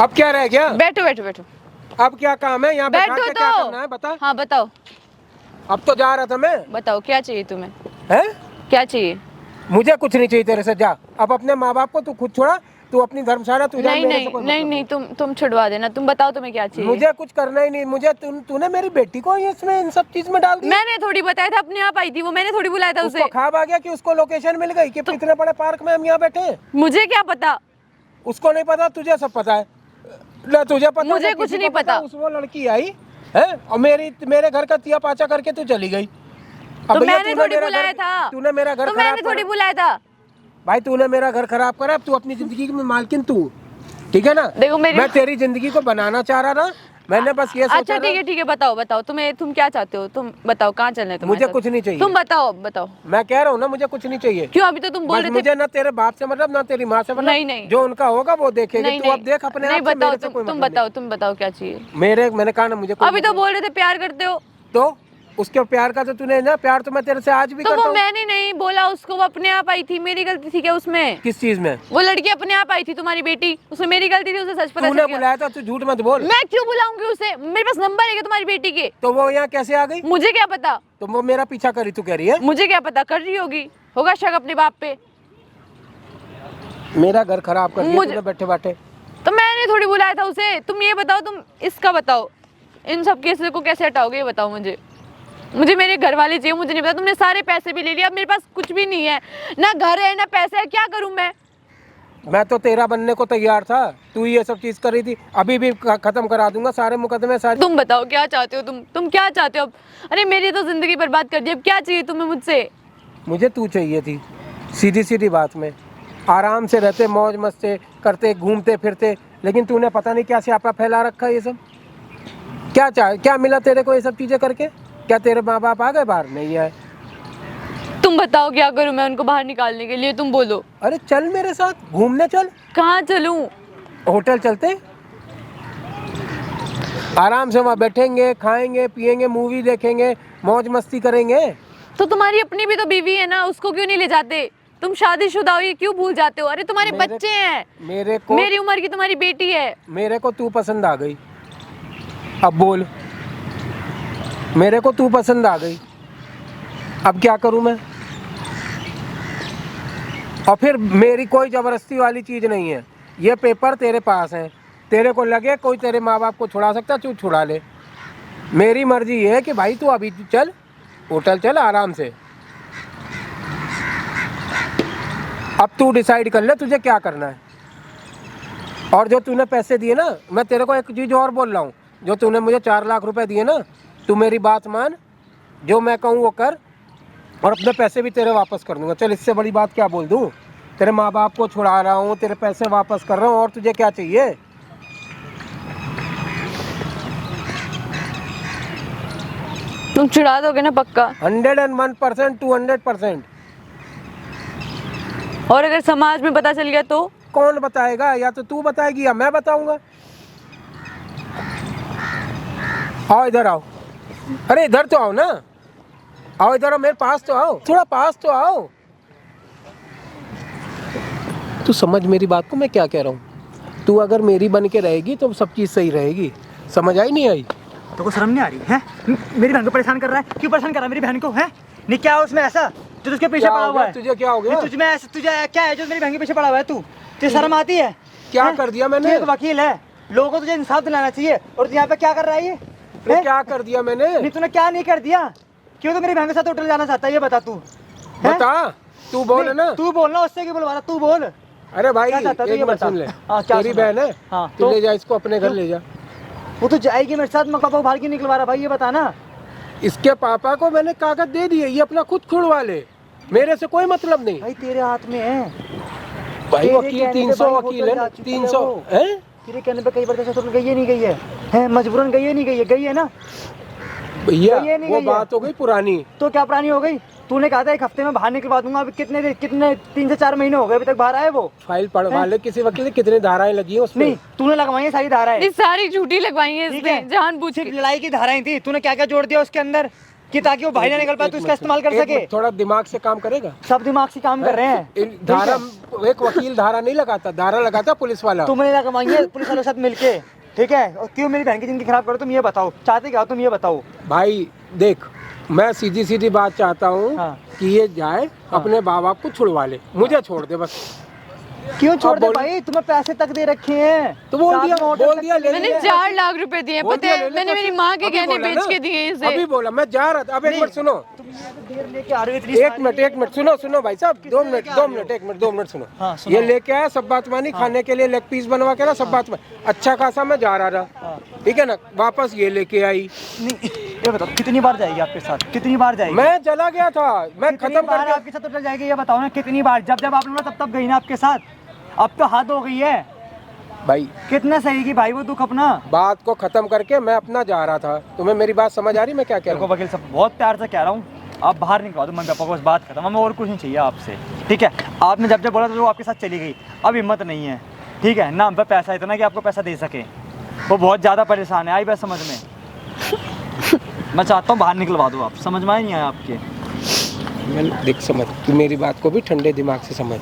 अब क्या रह गया? बैठो बैठो बैठो अब क्या काम है यहाँ बैठा बैठो के, क्या करना है तो। बता। हाँ बताओ, अब तो जा रहा था मैं। बताओ क्या चाहिए तुम्हें? है? क्या चाहिए? मुझे कुछ नहीं चाहिए तेरे से, जा। अब अपने माँ बाप को तू खुद छोड़ा, तू अपनी धर्मशाला तू जा, नहीं मेरे से नहीं कोई नहीं मतलब नहीं, तुम छुड़वा देना। तुम बताओ तुम्हें क्या चाहिए? मुझे कुछ करना ही नहीं। मुझे तूने मेरी बेटी को इसमें इन सब चीज में डाल दिया। मैंने थोड़ी बताया था, अपने आप आई थी वो, मैंने थोड़ी बुलाया था उसको उसे। ख्वाब आ गया कि उसको लोकेशन मिल गई कि इतने बड़े पार्क में हम यहाँ बैठे हैं। मुझे क्या पता? उसको नहीं पता, तुझे सब पता है ना? तुझे पता? मुझे ना कुछ किसी नहीं को पता। उस वो लड़की आई है और मेरे घर का तिया पाचा करके तू चली गई। अब तो भैया मैंने तूने थोड़ी मेरा बुलाया घर- था। तूने मेरा घर तो खराब मैंने थोड़ी करा। बुलाया था। भाई तूने मेरा घर खराब करा, अब तू अपनी जिंदगी में मालकिन तू, ठीक है ना? देखो मेरी- मैं तेरी जिंदगी को बनाना चाह रहा था, मैंने बस ये सोचा अच्छा था- ठीक है, बताओ बताओ, तुम क्या चाहते हो? तुम बताओ कहाँ चलना है तुम्हारे मुझे साथ? कुछ नहीं चाहिए। तुम बताओ बताओ। मैं कह रहा हूँ ना, मुझे कुछ नहीं चाहिए। क्यों? अभी तो तुम बोल बस रहे थे। मुझे ना तेरे बाप से मतलब ना तेरी माँ से मतलब। नहीं, नहीं। जो उनका होगा वो देखेगी। नहीं तू अब देख अपने नहीं, आप से, बताओ मेरे से कोई तुम मतलब नहीं। तुम बताओ क्या चाहिए? मैंने कहा ना मुझे कोई अभी तो मतलब बोल रहे थे प्यार करते हो। नहीं। तो उसके प्यार का तो तूने ना, प्यार तो मैं तेरे से आज भी तो करता वो हूँ। मैंने नहीं बोला उसको, वो अपने आप आई थी। मेरी गलती थी क्या उसमें? किस चीज में? वो लड़की अपने आप आई थी, तुम्हारी बेटी, उसमें मेरी गलती थी, उसे सच पता तूने चल गया। बुलाया था, तू झूठ मत बोल। मैं क्यों बुलाऊंगी उसे? मेरे पास नंबर है क्या तुम्हारी बेटी के? तो वो यहाँ कैसे आ गई? मुझे क्या पता? तो वो मेरा पीछा करी तू कह रही है? मुझे क्या पता, कर रही होगा शक अपने बाप पे। मेरा घर खराब कर दिया मुझे- तूने बैठे बैठे। तो मैंने थोड़ी बुलाया था उसे। तुम ये बताओ, तुम इसका बताओ, इन सब केसेस को कैसे हटाओगे ये बताओ मुझे मेरे घर वाले चाहिए, मुझे नहीं पता। तुमने सारे पैसे भी ले लिए, अब मेरे पास कुछ भी नहीं है, ना घर है ना पैसा है, क्या करूं मैं तो तेरा बनने को तैयार था, तू ये सब चीज कर रही थी। अभी भी खत्म करा दूंगा सारे मुकदमे सारे। तुम बताओ क्या चाहते हो? तुम क्या चाहते हो अब? अरे मेरी तो जिंदगी बर्बाद कर दी, अब क्या चाहिए तुम्हें मुझसे? मुझे तू चाहिए थी, सीधी सीधी बात में। आराम से रहते, मौज मस्ती करते, घूमते फिरते, लेकिन तूने पता नहीं क्या स्यापा फैला रखा है। ये सब क्या मिला तेरे को ये सब चीजें करके? क्या तेरे माँ बाप आ गए बाहर? नहीं आए। तुम बताओ क्या करूं मैं उनको बाहर निकालने के लिए? तुम बोलो। अरे चल मेरे साथ घूमने चल। कहाँ चलूं? होटल चलते, आराम से वहाँ बैठेंगे, खाएंगे पिएंगे, मूवी देखेंगे, मौज मस्ती करेंगे। तो तुम्हारी अपनी भी तो बीवी है ना, उसको क्यों नहीं ले जाते? तुम शादीशुदा हो, ये क्यों भूल जाते हो? अरे तुम्हारे बच्चे हैं, मेरी उम्र की तुम्हारी बेटी है। मेरे को तू पसंद आ गई। अब बोल, मेरे को तू पसंद आ गई। अब क्या करूं मैं? और फिर मेरी कोई ज़बरदस्ती वाली चीज़ नहीं है, ये पेपर तेरे पास हैं, तेरे को लगे कोई तेरे माँ बाप को छुड़ा सकता, तू छुड़ा ले। मेरी मर्जी ये है कि भाई तू अभी चल, होटल चल आराम से। अब तू डिसाइड कर ले तुझे क्या करना है। और जो तूने पैसे दिए ना, मैं तेरे को एक चीज़ और बोल रहा हूँ, जो तूने मुझे 4 लाख रुपए दिए ना, तू मेरी बात मान, जो मैं कहूँ वो कर, और अपने पैसे भी तेरे वापस कर दूंगा। चल, इससे बड़ी बात क्या बोल दूँ? तेरे माँ बाप को छुड़ा रहा हूँ, तेरे पैसे वापस कर रहा हूँ, और तुझे क्या चाहिए? तुम छुड़ा दोगे ना पक्का? 101%, 200%। और अगर समाज में पता चल गया तो? कौन बताएगा? या तो तू बताएगी या मैं बताऊंगा। आओ इधर आओ। अरे इधर तो आओ ना, आओ इधर आओ, मेरे पास तो आओ, थोड़ा पास तो आओ। तू समझ मेरी बात को, मैं क्या कह रहा हूँ। तू अगर मेरी बन के रहेगी तो सब चीज़ सही रहेगी। समझ आई नहीं आई? तो को शर्म नहीं आ रही है? मेरी बहन को परेशान कर रहा है। क्यों परेशान कर रहा है मेरी बहन को? है नहीं, क्या है उसमें ऐसा जो उसके पीछे पड़ा हुआ है? तुझे क्या हो गया? तुझमें ऐसा तुझे क्या है जो मेरी बहन के पीछे पड़ा हुआ है? तू तुझे शर्म आती है? क्या कर दिया मैंने? तू एक वकील है, लोगों को तुझे इंसाफ दिलाना चाहिए, और तू यहाँ पे क्या कर रहा है? ये क्या कर दिया मैंने? नहीं, तूने क्या नहीं कर दिया? क्यों तो मेरी बहन के साथ होटल जाना चाहता है, ये बता तू। बता, तू बोल ना। तू बोलना, उससे क्यों बुलवा रहा? तू बोल। अरे भाई क्या चाहता है? एक मिनट सुन ले। तेरी बहन है, हाँ, तू ले जा इसको अपने घर ले जा। वो तो जाएगी मेरे साथ, मैं पापा को बाहर क्यों निकलवा रहा भाई, ये बता ना। इसके पापा को मैंने कागज दे दिए, ये अपना खुद छुड़वा ले, मेरे से कोई मतलब नहीं। भाई तेरे हाथ में है भाई वकील 300 वकील है, 300 है। तेरे कहने पे कई बार कैसे होटल गई है, नहीं गई है? मजबूरन गई है, नहीं गई है? गई है ना भैया, गई है, नहीं वो गई है? बात हो गई पुरानी। तो क्या पुरानी हो गई? तूने कहा था 1 हफ्ते में बाहर निकलवा दूंगा, अभी कितने 3 से 4 महीने हो गए, अभी तक बाहर आए वो? फाइल पढ़वा ले किसी वकील से, कितनी धाराएं लगी है उसमें। नहीं, तूने लगवाई है सारी धाराएं। ये सारी झूठी लगवाई है ठीक इसने, है, जानबूझ के। सिर्फ लड़ाई की धाराएं थी। तूने क्या क्या जोड़ दिया उसके अंदर कि ताकि वो बाहर ना निकल पाए, तो इसका इस्तेमाल कर सके। थोड़ा दिमाग से काम करेगा। सब दिमाग से काम कर रहे हैं। धारा, एक वकील धारा नहीं लगाता, धारा लगाता पुलिस वाला। तुमने लगवाई है पुलिस वालों के साथ मिलके, ठीक है? और क्यों मेरी बहन की जिंदगी खराब करो? तुम ये बताओ, चाहते क्या हो तुम, ये बताओ भाई देख, मैं सीधी सीधी बात चाहता हूँ कि ये जाए अपने माँ बाप को छुड़वा ले, मुझे छोड़ दे बस। क्यों छोड़ दे भाई? तुम्हें पैसे तक दे रखे हैं तो बोल दिया ले मैंने लिया। 4 लाख रुपए दिए, बोल पता दिया, है? ले ले, मैंने तो मेरी फिर माँ के अभी गहने बोला बेच ना, के दिए इसे। अभी बोला मैं जा रहा था। अब एक मिनट सुनो, देर लेके आ रहे हो इतनी एक मिनट सुनो भाई साहब, 2 मिनट 2 मिनट सुनो। हाँ, सुनो। ये लेके आया, सब बात मानी, खाने के लिए लेग पीस बनवा के ना, सब बात मानी, अच्छा खासा मैं जा रहा था, ठीक है ना। वापस ये लेके आई। नहीं, ये बताओ कितनी बार जाएगी आपके साथ? कितनी बार जाएगी? मैं चला गया था, मैं खत्म कर दिया। आपके साथ होटल जाएगी, ये बताओ ना कितनी बार? जब आप लोग तब गई ना आपके साथ, अब तो हद हो गई है भाई। कितना सहेगी भाई वो दुख अपना? बात को खत्म करके मैं अपना जा रहा था। तुम्हें मेरी बात समझ आ रही मैं क्या कह रहा हूँ? वकील साहब बहुत प्यार से कह रहा हूँ, आप बाहर निकलवा दो, मम्मी पापा को बस बात खत्म, हमें और कुछ नहीं चाहिए आपसे, ठीक है? आपने जब बोला तो वो आपके साथ चली गई, अब हिम्मत नहीं है, ठीक है ना? हम पे पैसा इतना कि आपको पैसा दे सके, वो बहुत ज़्यादा परेशान है। आई बात समझ में? मैं चाहता हूँ बाहर निकलवा दो आप, समझ में नहीं आया आपके? मैं देख समझ, तू मेरी बात को भी ठंडे दिमाग से समझ,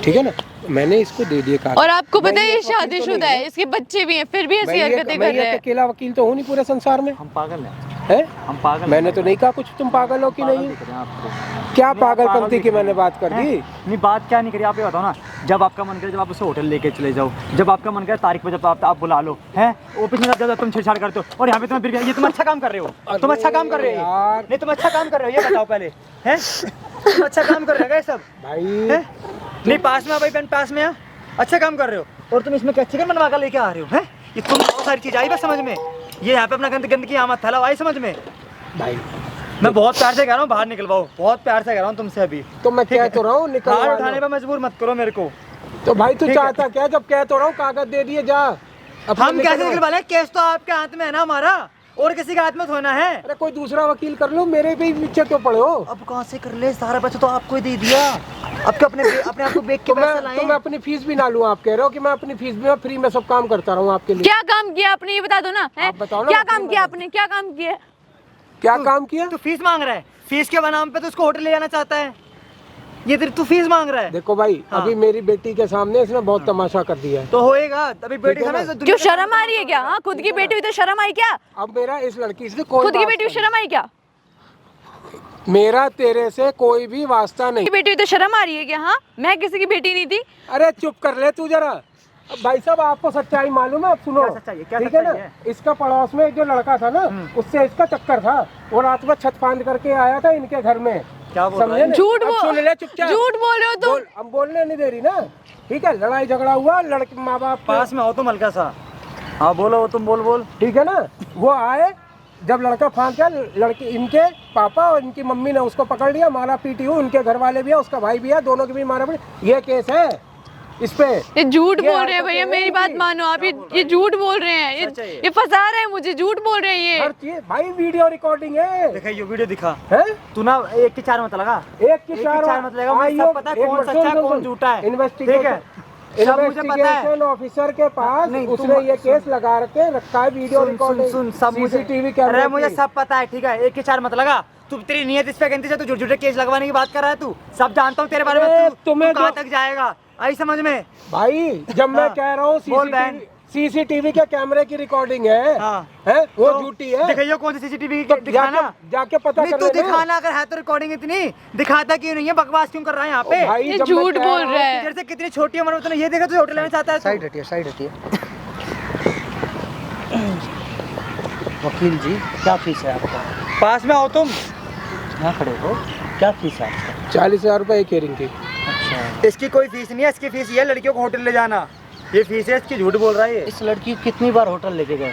ठीक है ना? मैंने इसको दे दिए कागज। और आपको पता है ये वकील तो शादीशुदा नहीं है, इसके बच्चे भी हैं, फिर भी ऐसी हरकतें कर रहे हैं। अकेला वकील तो हूँ नहीं पूरे संसार में, हम पागल हैं, है? हम पागल। मैंने तो नहीं कहा कुछ तुम पागल हो कि नहीं। आपको क्या पागलपंती की मैंने बात कर दी? नहीं, बात क्या नहीं करी, आप ये बताओ ना। जब आपका मन करे, जब आप उसे होटल लेके चले जाओ, जब आपका मन करे तारीख पे, जब आप बुला लो, हैं? वो पिछले जब तुम छेड़छाड़ करते हो, और यहाँ पे तुम्हें ये तुम अच्छा काम कर रहे हो, तुम अच्छा काम कर रहे हो यार। नहीं, तुम अच्छा काम कर रहे हो, ये बताओ पहले, हैं? तुम अच्छा काम कर रहे हो सब भाई हैं? नहीं, पास में आ भाई बहन, पास में आ, अच्छा काम कर रहे हो, और तुम इसमें क्या चिकन बनवा कर लेके आ रहे हो, हैं? ये तुम बहुत सारी चीज आई बस समझ में, ये यहाँ पे अपना गंदगी आमद थैला आई समझ में? भाई मैं बहुत प्यार से कह रहा हूँ बाहर निकलवाओ, बहुत प्यार से कह रहा हूँ तुमसे अभी। तो मैं कह तो रहा हूँ हाथ निकल उठाने पे मजबूर मत करो मेरे को। तो भाई तू ठीक है। चाहता क्या? जब कह तो रहा हूँ कागज दे दिए, जा। अब हम कैसे निकलवा लें? केस तो आपके हाथ में है ना हमारा, और किसी के हाथ में थोड़ा है। अरे कोई दूसरा वकील कर लो, मेरे पे ही पीछे क्यों पड़े हो? अब कहाँ से कर ले? सारा पैसा तो आपको ही दे दिया, अब अपने आप को बेच के पैसा लाएं। तो मैं अपनी फीस भी ना लूँ? आप कह रहे हो कि मैं अपनी फीस भी, मैं फ्री में सब काम करता रहूँ आपके लिए। क्या काम किया आपने, ये बता दो ना, हैं? आप बताओ ना, क्या बताओ काम ना। किया आपने, क्या काम किया? क्या काम किया? तू फीस मांग रहा है, फीस के नाम पे तो उसको होटल ले जाना चाहता है, ये तेरी तू फीस मांग रहा है। देखो भाई, हाँ। अभी मेरी बेटी के सामने इसने बहुत तमाशा कर दिया है। तो होएगा अभी बेटी ठीक है समय ना? से क्यों शर्म आ रही है क्या? हाँ, खुद की बेटी हुई तो शर्म आई क्या? अब मेरा इस लड़की से कोई खुद की बात बेटी हुई नहीं। शर्म आई क्या? मेरा तेरे से कोई भी वास्ता नहीं। बेटी हुई तो शर्म आ रही है क्या? हाँ, मैं किसी की बेटी नहीं थी। अरे चुप कर ले तू जरा। अब भाई साहब आपको सच्चाई मालूम है? अब सुनो, क्या सच्चाई है? क्या ठीक है ना, सच्चाई है? इसका पड़ोस में एक जो लड़का था ना, उससे इसका चक्कर था। वो रात में छत फांद करके आया था इनके घर में। क्या बोल रहा समझे है? ना? झूठ अब बोल- सुन ले चुपचाप। झूठ बोल रहे हो तुम। बोल, अब बोलने नहीं दे रही ना। ठीक है, लड़ाई झगड़ा हुआ, लड़के माँ बाप पास में आओ तुम हल्का सा। हाँ बोलो तुम, बोल। ठीक है ना। वो आए, जब लड़का फांद गया, लड़की इनके पापा और इनकी मम्मी ने उसको पकड़ लिया, मारा पीटी हुई। उनके घर वाले भी है, उसका भाई भी है, दोनों की भी मारा पीटी। ये केस है इस पे। ये झूठ ये बोल रहे हैं हरकतें भैया, मेरी हैं बात इनकी। मानो आप। ये झूठ बोल रहे हैं, सच है ये। ये फंसा रहे हैं मुझे, झूठ बोल रहे हैं ये। हर चीज भाई वीडियो रिकॉर्डिंग है। देखा ये वीडियो दिखा। हैं? तू ना एक के चार मत लगा। एक की चार मत लगा। मुझे सब पता है कौन सच्चा है कौन झूठा है। ठीक है, सब मुझे पता है। इन्वेस्टिगेशन ऑफिसर के पास नहीं, उसने ये केस लगा के रखा है, वीडियो रिकॉर्डिंग। सुन सब मुझे सीसीटीवी अरे मुझे कैमरे सब पता है। ठीक है, एक के चार मत लगा। तू तेरी नीयत इस पे गंदी से, तू झूठे केस लगवाने की बात कर रहा है। तू सब जानता हूँ तेरे बारे अरे, में। तू तुम्हें कहाँ जो- तक जाएगा आई समझ में? भाई जब मैं हाँ, कह रहा हूँ बोल बहन। सीसीटीवी के कैमरे की रिकॉर्डिंग है, हाँ। है वो तो झूठी है। दिखाइए कौन सी सीसीटीवी तो दिखाना। जाके पता नहीं कर तू लेना। दिखाना, अगर है तो रिकॉर्डिंग इतनी दिखाता क्यों नहीं है? बकवास क्यों कर रहा है यहाँ पे? भाई ये जब मैं झूठ कह बोल रहा हूँ- रहा है। जैसे कितनी छोटी उम्र में तूने ये देखा, तू होटल में चाहता है तू? साइड हटिए, साइड हटिए। वकील जी, क्या फीस है आपका? पास में आओ तुम। यहाँ खड़े हो, क्या फीस है आपका? 40,000 रुपए एक हेयरिंग की। अच्छा, इसकी कोई फीस नहीं है, इसकी फीस ये है लड़कियों को होटल ले जाना। ये फीस है इसकी। झूठ बोल रहा है ये। इस लड़की को कितनी बार होटल लेके गए?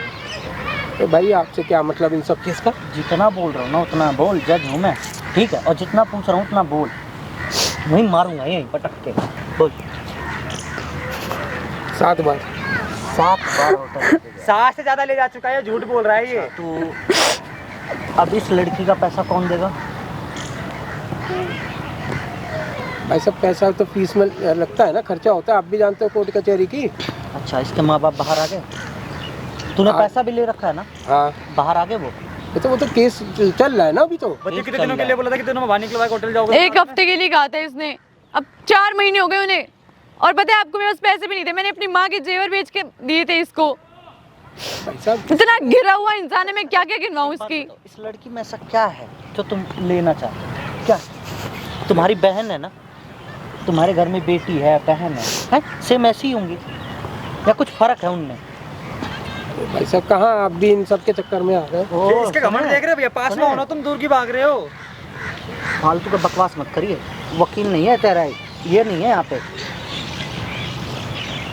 तो भाई आपसे क्या मतलब इन सब चीज का? जितना बोल रहा हूँ ना उतना बोल, जज हूँ मैं, ठीक है? और जितना पूछ रहा हूँ उतना बोल, वहीं मारूंगा यहीं पटक के। बोल। 7 बार। 7 बार होटल लेके गए। 60 से ज्यादा ले जा चुका है, झूठ बोल रहा है ये। तो अब इस लड़की का पैसा कौन देगा? भाई सब पैसा तो फीस में लगता है ना, खर्चा होता है। आप भी जानते हो कोर्ट कचहरी की। अच्छा, इसके माँ बाप बाहर आ गए? तूने हाँ। पैसा भी ले रखा है ना? हाँ, बाहर आ गए वो? वो तो केस चल रहा है ना अभी तो। बच्चे एक कितने चल दिनों के रहा लिए है। बोला था? कितने दिनों में बाहर निकलवा के होटल जाओगे? 1 हफ्ते के लिए कहा था इसने, अब 4 महीने हो गए उन्हें। और पता है आपको, मेरे पास पैसे भी नहीं थे, मैंने अपनी माँ के जेवर बेच के दिए थे इसको। भाई साहब इतना गिरा हुआ इंसान है, मैं क्या क्या गिनवाऊं बात इसकी। बताओ, इस लड़की में ऐसा क्या है जो तुम लेना चाहते हो? क्या तुम्हारी बहन है ना? तुम्हारे घर में बेटी है, बहन है? सेम ऐसी ही होंगी या कुछ फर्क है उनमें? भाई साहब कहाँ आप भी इन सब के चक्कर में आ गए? ये इसके घमंड देख रहे हो भैया? पास में हो ना तुम, दूर की भाग रहे हो। फालतू का बकवास मत करिए। वकील नहीं है तेरा, ये नहीं है यहाँ पे।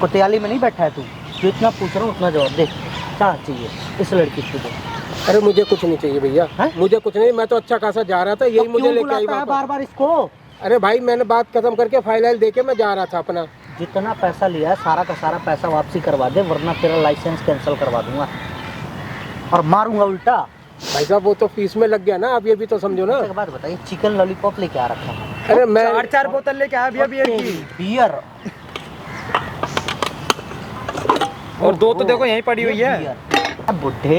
कोतवाली में नहीं बैठा है तू। जो इतना पूछ रहा हूँ उतना जवाब दे। क्या चाहिए इस लड़की से तुझे? अरे मुझे कुछ नहीं चाहिए भैया, हैं? मुझे कुछ नहीं। मैं तो अच्छा खासा जा रहा था, यही तो मुझे क्यों लेके आई बुलाता है वापस। बार बार इसको? अरे भाई मैंने बात खत्म करके फाइल दे के मैं जा रहा था अपना। जितना पैसा लिया है सारा का सारा पैसा वापसी करवा दे, वरना तेरा लाइसेंस कैंसिल करवा दूंगा और मारूंगा उल्टा। भाई साहब वो तो फीस में लग गया ना, आप ये भी तो समझो ना। एक बात बताइए, चिकन लॉलीपॉप लेके आ रखा है? अरे मैं 4 बोतल लेके आया भैया बियर की। बियर और 2 तो देखो यहीं पड़ी हुई है। बियर। बुड्ढे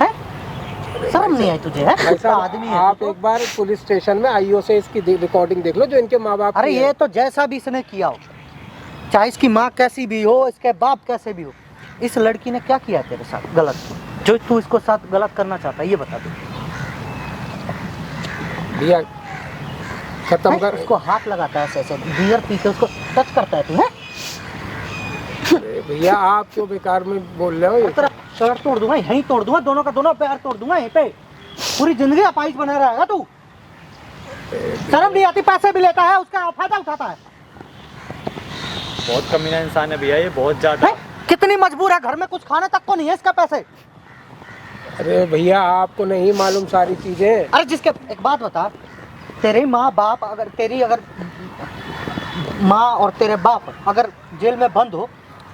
हैं? शर्म नहीं आई तुझे? है भाई साहब आदमी है आप तू तो। एक बार पुलिस स्टेशन में आईओ से इसकी रिकॉर्डिंग देख लो जो इनके माँ बाप अरे की ये है। तो जैसा भी इसने किया हो, चाहे इसकी माँ कैसी भी हो, इसके बाप कैसे भी हो, इस लड़की ने क्या किया तेरे साथ गलत, जो तू इसको साथ गलत करना चाहता है? ये बता दे। भैया खत्म हैं? कर। उसको हाथ लगाता है ऐसे, बियर पी के उसको टच करता है तू? है अरे भैया आप क्यों बेकार में बोल रहे हो? तेरा पैर तोड़ दूंगा, यहीं तोड़ दूंगा, दोनों का दोनों पैर तोड़ दूंगा यहीं पे। पूरी जिंदगी अपाइज बना रहेगा तू। शर्म नहीं आती? पैसे भी लेता है, उसका फायदा उठाता है। बहुत कमीना इंसान है भैया ये, बहुत ज्यादा। हैं? कितनी मजबूर है, घर में कुछ खाने तक को नहीं है इसका पैसे। अरे भैया आपको नहीं मालूम सारी चीजें। अरे जिसके, एक बात बता, तेरे माँ बाप अगर तेरी अगर माँ और तेरे बाप अगर जेल में बंद हो,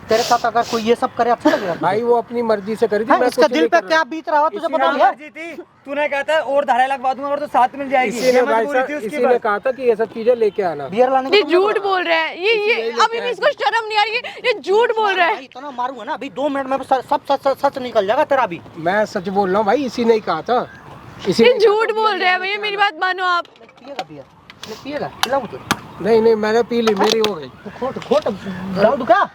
तेरे साथ अगर कोई ये सब करे, अच्छा लगेगा तुझे? भाई वो अपनी मर्जी से करी थी, हैं? मैं इसके कुछ दिल नहीं पे कर क्या रहा। बीत रहा हो तुझे इसी पता ने नहीं है? मर्जी थी, तूने कहा था और धारा लगवा दूंगा और तो साथ मिल जाएगी। इसी ने ये भाई मजबूरी साहब थी उसकी इसी ने बस। कहा था कि ये सब चीजें लेके आना। बियर लाने ये को झूठ बोल रहा है, ये अभी भी इसको शर्म नहीं आ रही है, ये झूठ बोल रहा है। इतना मारूंगा ना अभी 2 मिनट में सब सच सच निकल जाएगा तेरा भी। मैं सच बोल रहा हूँ भाई, इसी ने ही कहा था। इसी ये ने कहा झूठ था बोल कि रहा है भैया, मेरी बात मानो आप। पिएगा बियर? पिएगा? पिलाऊं तुझे? नहीं नहीं मैंने पी ली, मेरी हो गई तू खोट खोट डाल दूं क्या?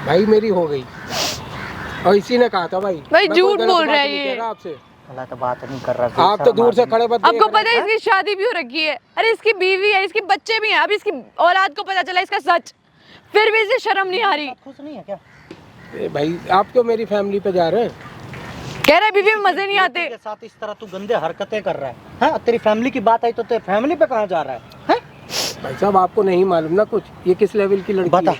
भाई, मेरी हो गई। और इसी ने कहा था भाई। भाई मैं झूठ कोई गलत बोल बात रहा है नहीं ये। कह रहा आपसे। गलत बात नहीं कर रहा। आप तो दूर से खड़े बच्चे आपको पता है इसकी शादी भी हो रखी है, अरे इसकी बीवी है, इसके बच्चे भी हैं, अब इसकी औलाद को पता चला इसका सच, फिर भी इसे शर्म नहीं आ रही। खुश नहीं है क्या? भाई आप क्यों मेरी फैमिली पे जा रहे हैं? कह रहा है बीवी में मजे नहीं आते। के साथ इस तरह तू गंदे हरकतें कर रहा है, हैं? तेरी फैमिली की बात आई तो तेरी फैमिली पे कहाँ जा रहा है? भाई साहब आपको नहीं मालूम ना कुछ, ये किस लेवल की लड़की बता।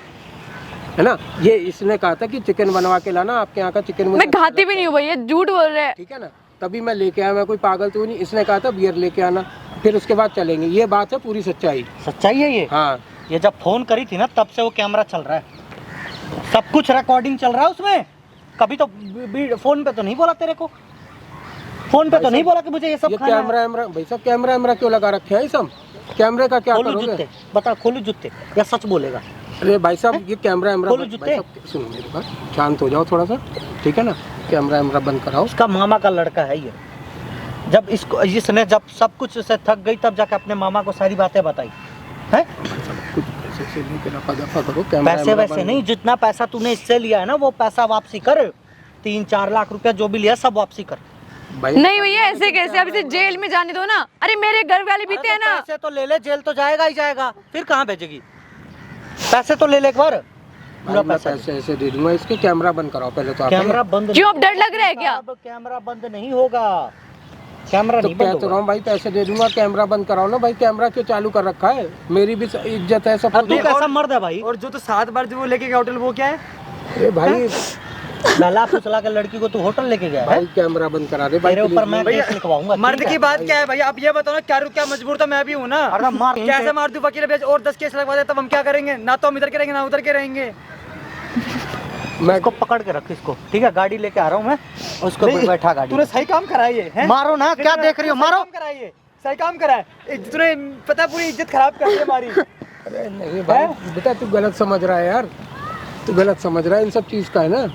है ना? ये इसने कहा था कि चिकन बनवा के लाना, आपके यहाँ का चिकन मैं खाती भी नहीं हूँ भैया, झूठ बोल रहे हैं। ठीक है ना, तभी मैं लेके आया, मैं कोई पागल तो नहीं। इसने कहा था बियर लेके आना, फिर उसके बाद चलेंगे, ये बात है पूरी सच्चाई। सच्चाई है ये? हाँ ये जब फोन करी थी ना तब से वो कैमरा चल रहा है, सब कुछ रिकॉर्डिंग चल रहा है उसमें। कभी तो फोन पे तो नहीं बोला तेरे को, फोन पे तो नहीं बोला कि मुझे ये सब ये खाना है। कैमरा वैमरा भाई साहब, कैमरा वैमरा क्यों लगा रखे हैं? सब कैमरे का क्या खोलू करोगे? जूते, बता खोलू जूते या सच बोलेगा? अरे भाई साहब ये कैमरा वैमरा खोलो भाई जूते। साहब सुनो मेरी बात, शांत हो जाओ थोड़ा सा, ठीक है ना? कैमरा वैमरा बंद कराओ। उसका मामा का लड़का है ये। जब इसने जब सब कुछ से थक गई तब जाके अपने मामा को सारी बातें बताई हैं। कुछ पैसे से लेके रफा दफा करो, कैमरा पैसे वैमरा वैसे बंद- नहीं, जितना पैसा तूने इससे लिया है ना वो पैसा वापसी कर। 3-4 लाख रुपया जो भी लिया सब वापसी कर। भाई नहीं भैया ऐसे कैसे, अब इसे जेल में जाने दो ना। अरे मेरे घर वाले भी थे ना। पैसे तो ले ले, जेल तो जाएगा ही जाएगा, फिर कहाँ भेजेगी? पैसे तो ले ले एक बार, पूरा भाई मैं पैसा पैसे ऐसे दे दूंगा, इसके कैमरा बंद कराओ पहले तो आप। कैमरा बंद क्यों, अब डर लग रहा है क्या? अब कैमरा बंद नहीं होगा, कैमरा तो नहीं कह बंद तो रहा होगा। हूँ भाई, पैसे दे दूंगा, कैमरा बंद कराओ ना भाई। कैमरा क्यों चालू कर रखा है? मेरी भी इज्जत है, सब अब तू कुछ। कैसा मर्द है भाई? और जो तो 7 बार जो वो लेके गया होटल, वो क्या है? अरे भाई लला फुसला के लड़की को तू होटल लेके गया है? भाई कैमरा बंद करा दे भाई, तेरे ऊपर please। मैं भैया, केस लिखवाऊंगा। मर्द ठीक की है? बात क्या है भैया? आप ये बताओ ना, क्या मजबूर तो मैं भी हूँ ना। अरे मार कैसे मार दूं वकील भैया, और 10 केस लगवा दे, तब हम क्या करेंगे? ना तो हम इधर के रहेंगे ना उधर के रहेंगे। मैं इसको पकड़ के रख इसको, ठीक है? गाड़ी लेके आ रहा हूँ मैं, उसको नहीं, बैठा गाड़ी तूने सही काम करा ये है? मारो ना, क्या देख रही हो? मारो। सही काम करा है। तूने पता पूरी इज्जत खराब कर दी हमारी। अरे नहीं भाई बेटा, तू गलत समझ रहा है यार, तू गलत समझ रहा है, इन सब चीज का है ना।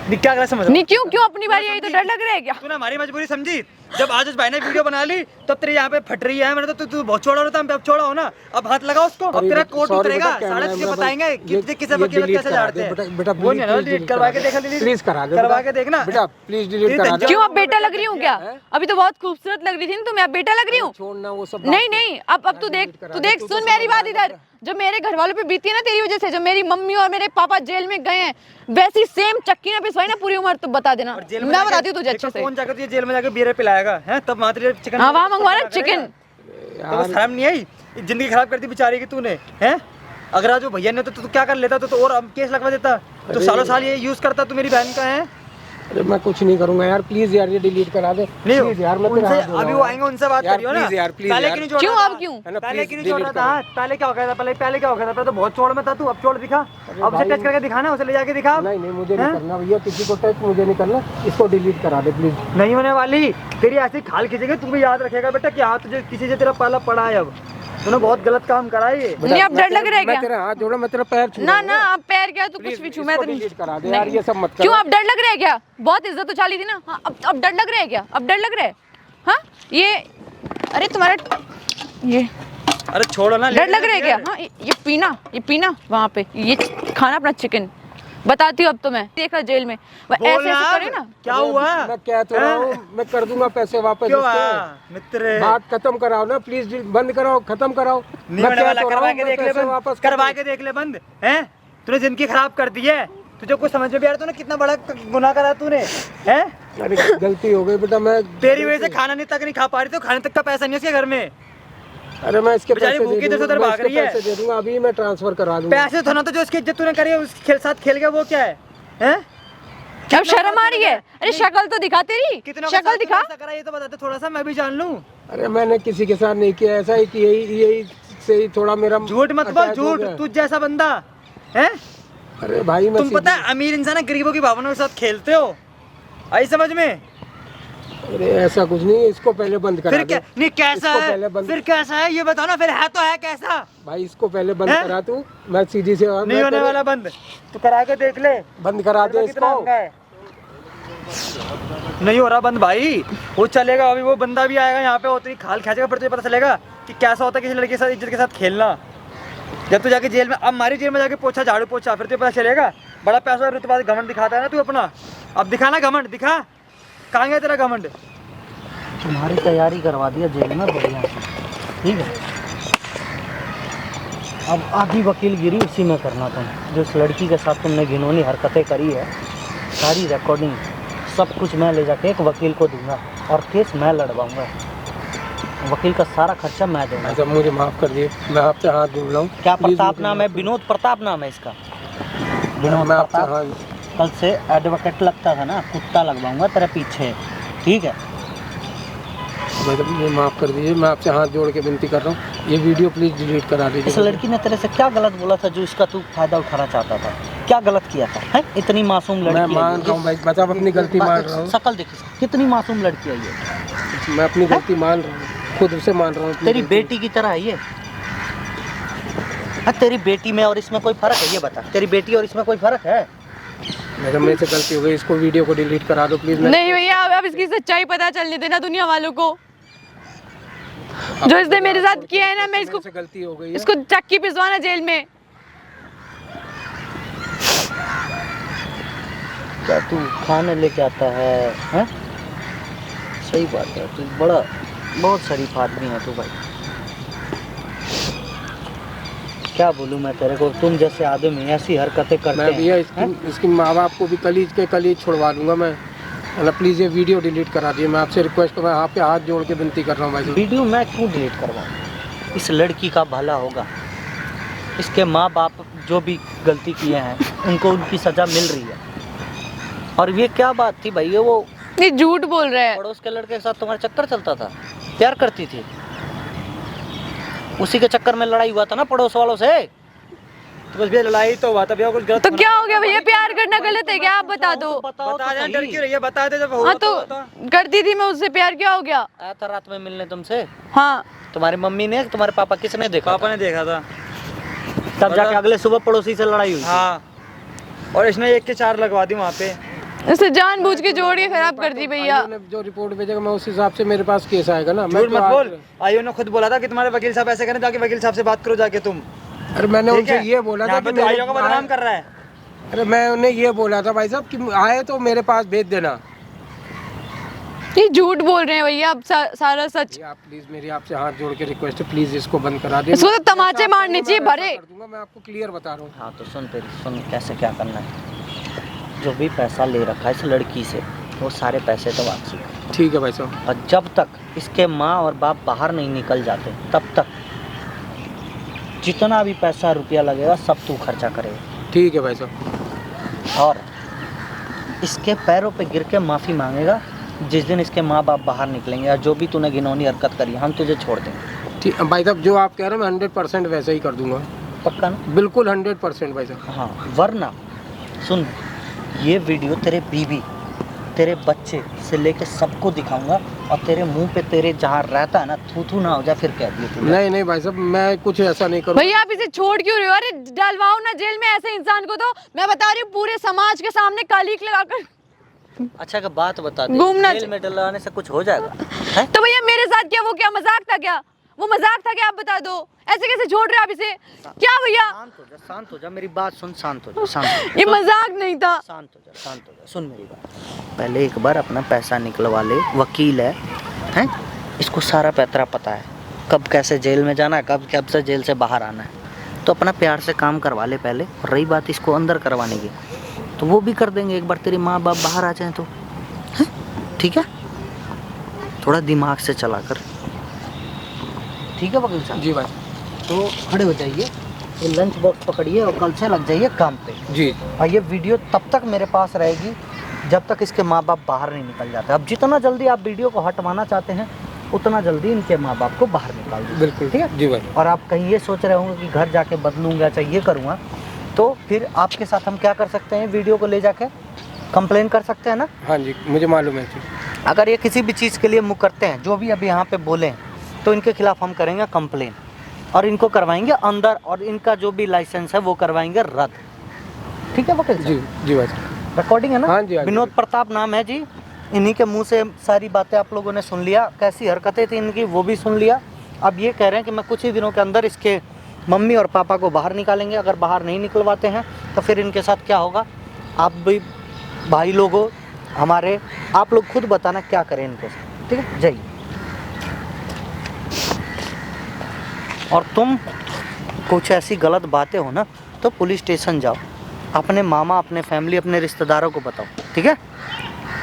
क्या गलत समझ? नहीं क्यों क्यों, अपनी बारी आई तो डर लग रहा है क्या? तूने हमारी मजबूरी समझी? जब आज उस भाई ने वीडियो बना ली तब तेरे यहाँ पे फट रही है। मैंने तो तू बहुत छोड़ा होता, अब छोड़ा हो ना, अब हाथ लगाओ उसको। अब तेरा कोर्ट Sorry उतरेगा, बेटा, साढ़े कैमरा बताएंगे ये- कि किसे ये वकील delete कैसे करा झाड़ते दे, हैं। बेटा वो नहीं है ना, please डिलीट delete करवा के करा देखा, दे। डिलीट प्लीज करा दे करवा बेटा। के देखना। बेटा प्लीज डिलीट ये करा तो दे। क्यों, अब बेटा लग रही हूँ क्या? अभी तो बहुत खूबसूरत लग रही थी ना, तो मैं अब बेटा लग रही हूँ? छोड़ना वो सब नहीं नहीं, अब तू देख, तू देख, सुन मेरी बात इधर। जो मेरे घर वालों पे बीती है ना तेरी वजह से, जो मेरी मम्मी और मेरे पापा जेल में गए हैं, वैसी सेम चक्की ना पिसवाई ना पूरी उम्र, तो बता देना। और जेल में मैं जाके- बताती हूँ तुझे अच्छे देखो से। कौन जाकर तुझे जेल में जाकर बियर पिलाएगा हैं? तब वहाँ तेरे चिकन। हाँ वहाँ मंगवा ना चिकन। तो शर्म नहीं आई? जिंदगी खराब कर दी बेचारी की तूने, हैं? अगर आज वो भैया ने तो तू क्या कर लेता? तो और अब केस लगवा देता। तो सालों साल ये यूज करता तू मेरी बहन का है। अरे मैं कुछ नहीं करूंगा यार, प्लीज यार ये डिलीट करा दे। नहीं प्लीज यार, मैं तेरा उनसे हाथ धो अभी रहा वो हूँ। आएंगे, उनसे बात यार, करियो ना। please यार, please पहले यार। क्यों नहीं छोड़ा क्यों, था? अब क्यों? है ना, पहले please क्यों नहीं छोड़ा delete था? करा पहले क्या हो गया था? पहले क्या हो गया था? पहले तो बहुत छोड़ में था तू, अब छोड़ दिखा। अब उसे भाई- टच करके दिखा ना, उसे ले जाके दिखा। नहीं नहीं, मुझे नहीं हैं? करना भैया, किसी को टच मुझे नहीं करना, इसको डिलीट करा दे प्लीज। नहीं होने वाली तेरी ऐसी खाल खींचेगी, तू भी याद रखेगा बेटा कि हाँ तुझे किसी से तेरा पाला पड़ा है। अब तूने बहुत गलत काम करा है ये। नहीं अब डर लग रहा है मैं क्या? तेरा हाथ जोड़ा, मैं तेरा पैर छू ना ना, अब पैर क्या, तू कुछ Please, भी छू, मैं इसको तो नहीं। delete करा दे यार, ये सब मत कर। क्यों, अब डर लग रहा है क्या? बहुत इज्जत उछाली थी ना। हाँ, अब डर लग रहा है क्या? अब डर लग रहा है? हाँ ये, अरे तुम्हारा ये अरे छोड़ो ना, डर लग रहा है क्या? हाँ ये पीना वहाँ पे, ये खाना अपना चिकन। बताती हूँ अब तो मैं, देखा जेल में ऐसे ऐसे करे ना। क्या हुआ? मैं कह तो रहा हूँ, मैं कर दूंगा पैसे वापस क्यों इसके। मित्र? बात खत्म कराओ ना प्लीज, बंद कराओ, खत्म कराओ। नहीं मैं होने क्या वाला, तो रहा करवा हूँ, के मैं देख ले पैसे बंद, वापस कर करवा दूँ। के देख ले बंद। हैं? तूने जिंदगी खराब कर दी है। तुझे कुछ समझ में भी आ रहा? तूने कितना बड़ा गुनाह करा तूने, हैं? अरे गलती हो गई बेटा, मैं तेरी वजह से खाना नहीं तक नहीं खा पा रही, तो खाने तक का पैसा नहीं है उसके घर में। अरे मैं इसके बेचारी पैसे भूखी दे इधर से दूंगा, उधर मैं भाग इसके रही है। पैसे दे दूंगा, अभी मैं ट्रांसफर करा दूंगा। पैसे तो ना, तो जो उसकी इज्जत तूने करी है उसके साथ खेल गया, वो क्या है? हैं? अब शर्म आ रही है? अरे शक्ल तो दिखा तेरी, कितना शक्ल दिखा। करा ये तो बता दे थोड़ा सा, मैं भी जान लूं। अरे मैंने किसी के साथ नहीं किया, ऐसा ही कि यही से ही थोड़ा मेरा झूठ मत बोल, attach हो झूठ। गया। तू जैसा बंदा है। अरे भाई मैं तुम पता है अमीर इंसान है, गरीबों की भावनाओं के साथ खेलते हो, आई समझ में? अरे ऐसा कुछ नहीं है, इसको पहले बंद करा फिर क्या? दे। नहीं कैसा इसको है? पहले बंद- फिर कैसा है ये बताओ ना, फिर है तो है कैसा? भाई इसको पहले बंद हैं? करा तू, मैं सीधी से नहीं होने वाला बंद, तू करा के देख ले। बंद करा दे कितना इसको। महंगा है? नहीं हो रहा बंद भाई, वो चलेगा। अभी वो बंदा भी आएगा यहाँ पे, उतनी खाल खींचेगा, फिर तुझे पता चलेगा कि कैसा होता है किसी लड़के के साथ इज्जत के साथ खेलना। जब तू जाके जेल में, अब हमारी जेल में जाके पोछा झाड़ू पोछा, फिर तुझे पता चलेगा। बड़ा पैसा रुतबा घमंड दिखाता है ना तू अपना, अब दिखा ना घमंड दिखा। कहाँ गया तेरा घमंड? तुम्हारी तैयारी करवा दिया जेल में बढ़िया से, ठीक है। अब आधी वकीलगिरी उसी में करना तुम, जो इस लड़की के साथ तुमने घिनौनी हरकतें करी है, सारी रिकॉर्डिंग सब कुछ मैं ले जाके एक वकील को दूंगा और केस मैं लड़वाऊंगा। वकील का सारा खर्चा मैं दूंगा। अच्छा मुझे माफ़ कर दिए, मैं आपसे हाथ जोड़ रहा हूँ। क्या Please प्रताप मुझे नाम है? माफ विनोद प्रताप नाम है इसका। कर- विनोद मैं आपसे प्रताप। हाँ कल से एडवोकेट लगता था ना, कुत्ता लगवाऊंगा तेरे पीछे, ठीक है। भाई साहब मुझे माफ़ कर दीजिए, मैं आपसे हाथ जोड़ के विनती कर रहा हूँ, ये वीडियो प्लीज़ डिलीट करा दीजिए। इस लड़की ने तेरे से क्या गलत बोला था जो इसका तू फायदा उठाना चाहता था? क्या गलत किया था? है इतनी मासूम लड़की मैं है मान ये। रहा हूँ भाई, बस अब अपनी गलती मान रहा हूँ। शकल देखिए, कितनी मासूम लड़की है ये। मैं अपनी गलती मान रहा हूँ, खुद से मान रहा हूँ अपनी तेरी गलती। बेटी की तरह है ये। हाँ, तेरी बेटी में और इसमें कोई फर्क है? ये बता, तेरी बेटी और इसमें कोई फर्क है? मैडम मेरे से गलती हो गई, इसको वीडियो को डिलीट करा दो प्लीज़। नहीं भैया, अब इसकी सच्चाई पता चलने देना दुनिया वालों को। जो इसने मेरे साथ किया है ना, मैं इसको मेरे से गलती हो गई है। इसको चक्की पिसवाना जेल में। क्या तू खाने लेके आता है? हैं? सही बात है, तू बड़ा बहुत शरीफ आदमी है तू भाई। क्या बोलूँ मैं तेरे को, तुम जैसे आदमी ऐसी हरकतें करते मैं भैया हैं। इसकी माँ बाप को भी कलीज छुड़वा दूंगा मैं। मतलब प्लीज़ ये वीडियो डिलीट करा दिए, मैं आपसे रिक्वेस्ट, मैं आप पे हाथ जोड़ के विनती कर रहा हूँ भाई साहब। वीडियो मैं क्यों डिलीट करवाऊँ? इस लड़की का भला होगा, इसके माँ बाप जो भी गलती किए हैं उनको उनकी सज़ा मिल रही है। और ये क्या बात थी भाई, ये वो ये झूठ बोल रहा है। पड़ोस के लड़के के साथ तुम्हारा चक्कर चलता था, प्यार करती थी, उसी के चक्कर में लड़ाई हुआ था ना पड़ोस वालों से। तो बस भैया लड़ाई तो हुआ था भैया, कुछ गलत तो क्या हो गया भैया? प्यार करना गलत है क्या? आप बता दो। बताओ बता तो दें, डर सही। क्यों रही है? बता दे जब हुआ हाँ तो होता। करती थी मैं उससे प्यार, क्या हो गया? आया था रात में मिलने तुमसे, हाँ तुम्हारी मम्मी ने, तुम्हारे पापा, किसने देखा? पापा ने देखा था। तब जाके अगले सुबह पड़ोसी से लड़ाई हुई थी। हाँ, और इसने 1 के 4 लगवा दी वहाँ पे। इसे जानबूझ के जोड़ के खराब कर दी भैया। आईओ ने जो रिपोर्ट भेजेगा मैं उस हिसाब से मेरे पास केस आएगा ना। मैं झूठ तो मत आज- बोल, आईओ ने खुद बोला था कि तुम्हारे वकील साहब ऐसे करें, जाके वकील साहब से बात करो जाके तुम। अरे मैंने ठीक उनसे है? ये बोला था यहाँ कि पे तो मेरे- आईओ का बदनाम कर रहा है। अरे मैं उन्हें ये बोला था भाई साहब कि आए तो मेरे पास भेज देना। ये झूठ बोल रहे हैं भैया, अब सारा सच। ये आप प्लीज मेरी आपसे हाथ जोड़ के रिक्वेस्ट है, प्लीज इसको बंद करा दे। इसको तो तमाचे मारने चाहिए भरे। कर दूंगा, मैं आपको क्लियर बता रहा हूँ। हाँ तो सुन तेरी, सुन कैसे क्या करना है। जो भी पैसा ले रखा है इस लड़की से, वो सारे पैसे तो वापसी कर। ठीक है भाई साहब। और जब तक इसके माँ और बाप बाहर नहीं निकल जाते तब तक जितना भी पैसा रुपया लगेगा सब तू खर्चा करेगा। ठीक है भाई साहब। और इसके पैरों पे गिर के माफ़ी मांगेगा जिस दिन इसके माँ बाप बाहर निकलेंगे। और जो भी तूने घिनौनी हरकत करी हम तुझे छोड़ देंगे। ठीक भाई साहब, जो आप कह रहे हो मैं 100% वैसा ही कर दूंगा। पक्का ना? बिल्कुल 100% भाई साहब। हाँ, वरना सुन, ये वीडियो तेरे बीवी, तेरे बच्चे से लेके सबको दिखाऊंगा और तेरे मुंह पे तेरे जहाँ रहता है ना थू ना हो जाए, फिर कह दिए तूने। नहीं नहीं भाई साहब, मैं कुछ ऐसा नहीं करूँगा। भैया आप इसे छोड़ क्यों रहे हो? अरे डलवाओ ना जेल में ऐसे इंसान को। तो मैं बता रही हूँ, पूरे समाज के सामने कालीक लगाकर। अच्छा का बात बता दे, घूमना जेल में डलाने से कुछ हो जाएगा? है? तो भैया मेरे साथ क्या, वो क्या मजाक था क्या? वो मजाक था क्या? आप बता दो, ऐसे कैसे छोड़ रहे हो आप इसे? क्या भैया? शांत हो जा, मेरी बात सुन, शांत हो जा, शांत हो जा। ये मजाक नहीं था। शांत हो जा, शांत हो जा, सुन मेरी बात। पहले एक बार अपना पैसा निकलवा ले, वकील है, हैं? इसको सारा पैतरा पता है, कब कैसे जेल में जाना है, कब से जेल से बाहर आना है। तो अपना प्यार से काम करवा ले पहले। और रही बात इसको अंदर करवाने की, तो वो भी कर देंगे एक बार तेरे माँ बाप बाहर आ जाएं तो, हैं? ठीक है? थोड़ा दिमाग से चला कर, ठीक है वकील साहब? जी भाई। तो खड़े हो जाइए, ये लंच बॉक्स पकड़िए और कल से लग जाइए काम पे। जी। और ये वीडियो तब तक मेरे पास रहेगी जब तक इसके माँ बाप बाहर नहीं निकल जाते। अब जितना जल्दी आप वीडियो को हटवाना चाहते हैं उतना जल्दी इनके माँ बाप को बाहर निकाल दीजिए। बिल्कुल ठीक है जी भाई। और आप कहीं ये सोच रहे होंगे कि घर जाके बदलूंगा चाहे ये करूँगा, तो फिर आपके साथ हम क्या कर सकते हैं, वीडियो को ले जाके कंप्लेन कर सकते हैं ना। हाँ जी, मुझे मालूम है जी। अगर ये किसी भी चीज़ के लिए मुँह करते हैं, जो भी अभी यहाँ पे बोले हैं, तो इनके खिलाफ हम करेंगे कंप्लेन और इनको करवाएंगे अंदर, और इनका जो भी लाइसेंस है वो करवाएंगे रद्द। ठीक है वकील साहब? जी जी भाई। रिकॉर्डिंग है ना? हाँ जी, हाँ जी। विनोद प्रताप नाम है जी। इन्हीं के मुंह से सारी बातें आप लोगों ने सुन लिया, कैसी हरकतें थी इनकी वो भी सुन लिया। अब ये कह रहे हैं कि मैं कुछ ही दिनों के अंदर इसके मम्मी और पापा को बाहर निकालेंगे। अगर बाहर नहीं निकलवाते हैं तो फिर इनके साथ क्या होगा, आप भी भाई लोगों हमारे, आप लोग खुद बताना क्या करें इनको, ठीक है, जाइए। और तुम कुछ ऐसी गलत बातें हो ना तो पुलिस स्टेशन जाओ, अपने मामा, अपने फैमिली, अपने रिश्तेदारों को बताओ, ठीक है।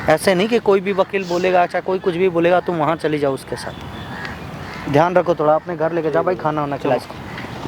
ऐसे नहीं कि कोई भी वकील बोलेगा, चाहे कोई कुछ भी बोलेगा, तुम वहाँ चली जाओ उसके साथ। ध्यान रखो थोड़ा, अपने घर लेके जाओ भाई, खाना वाना खिला इसको।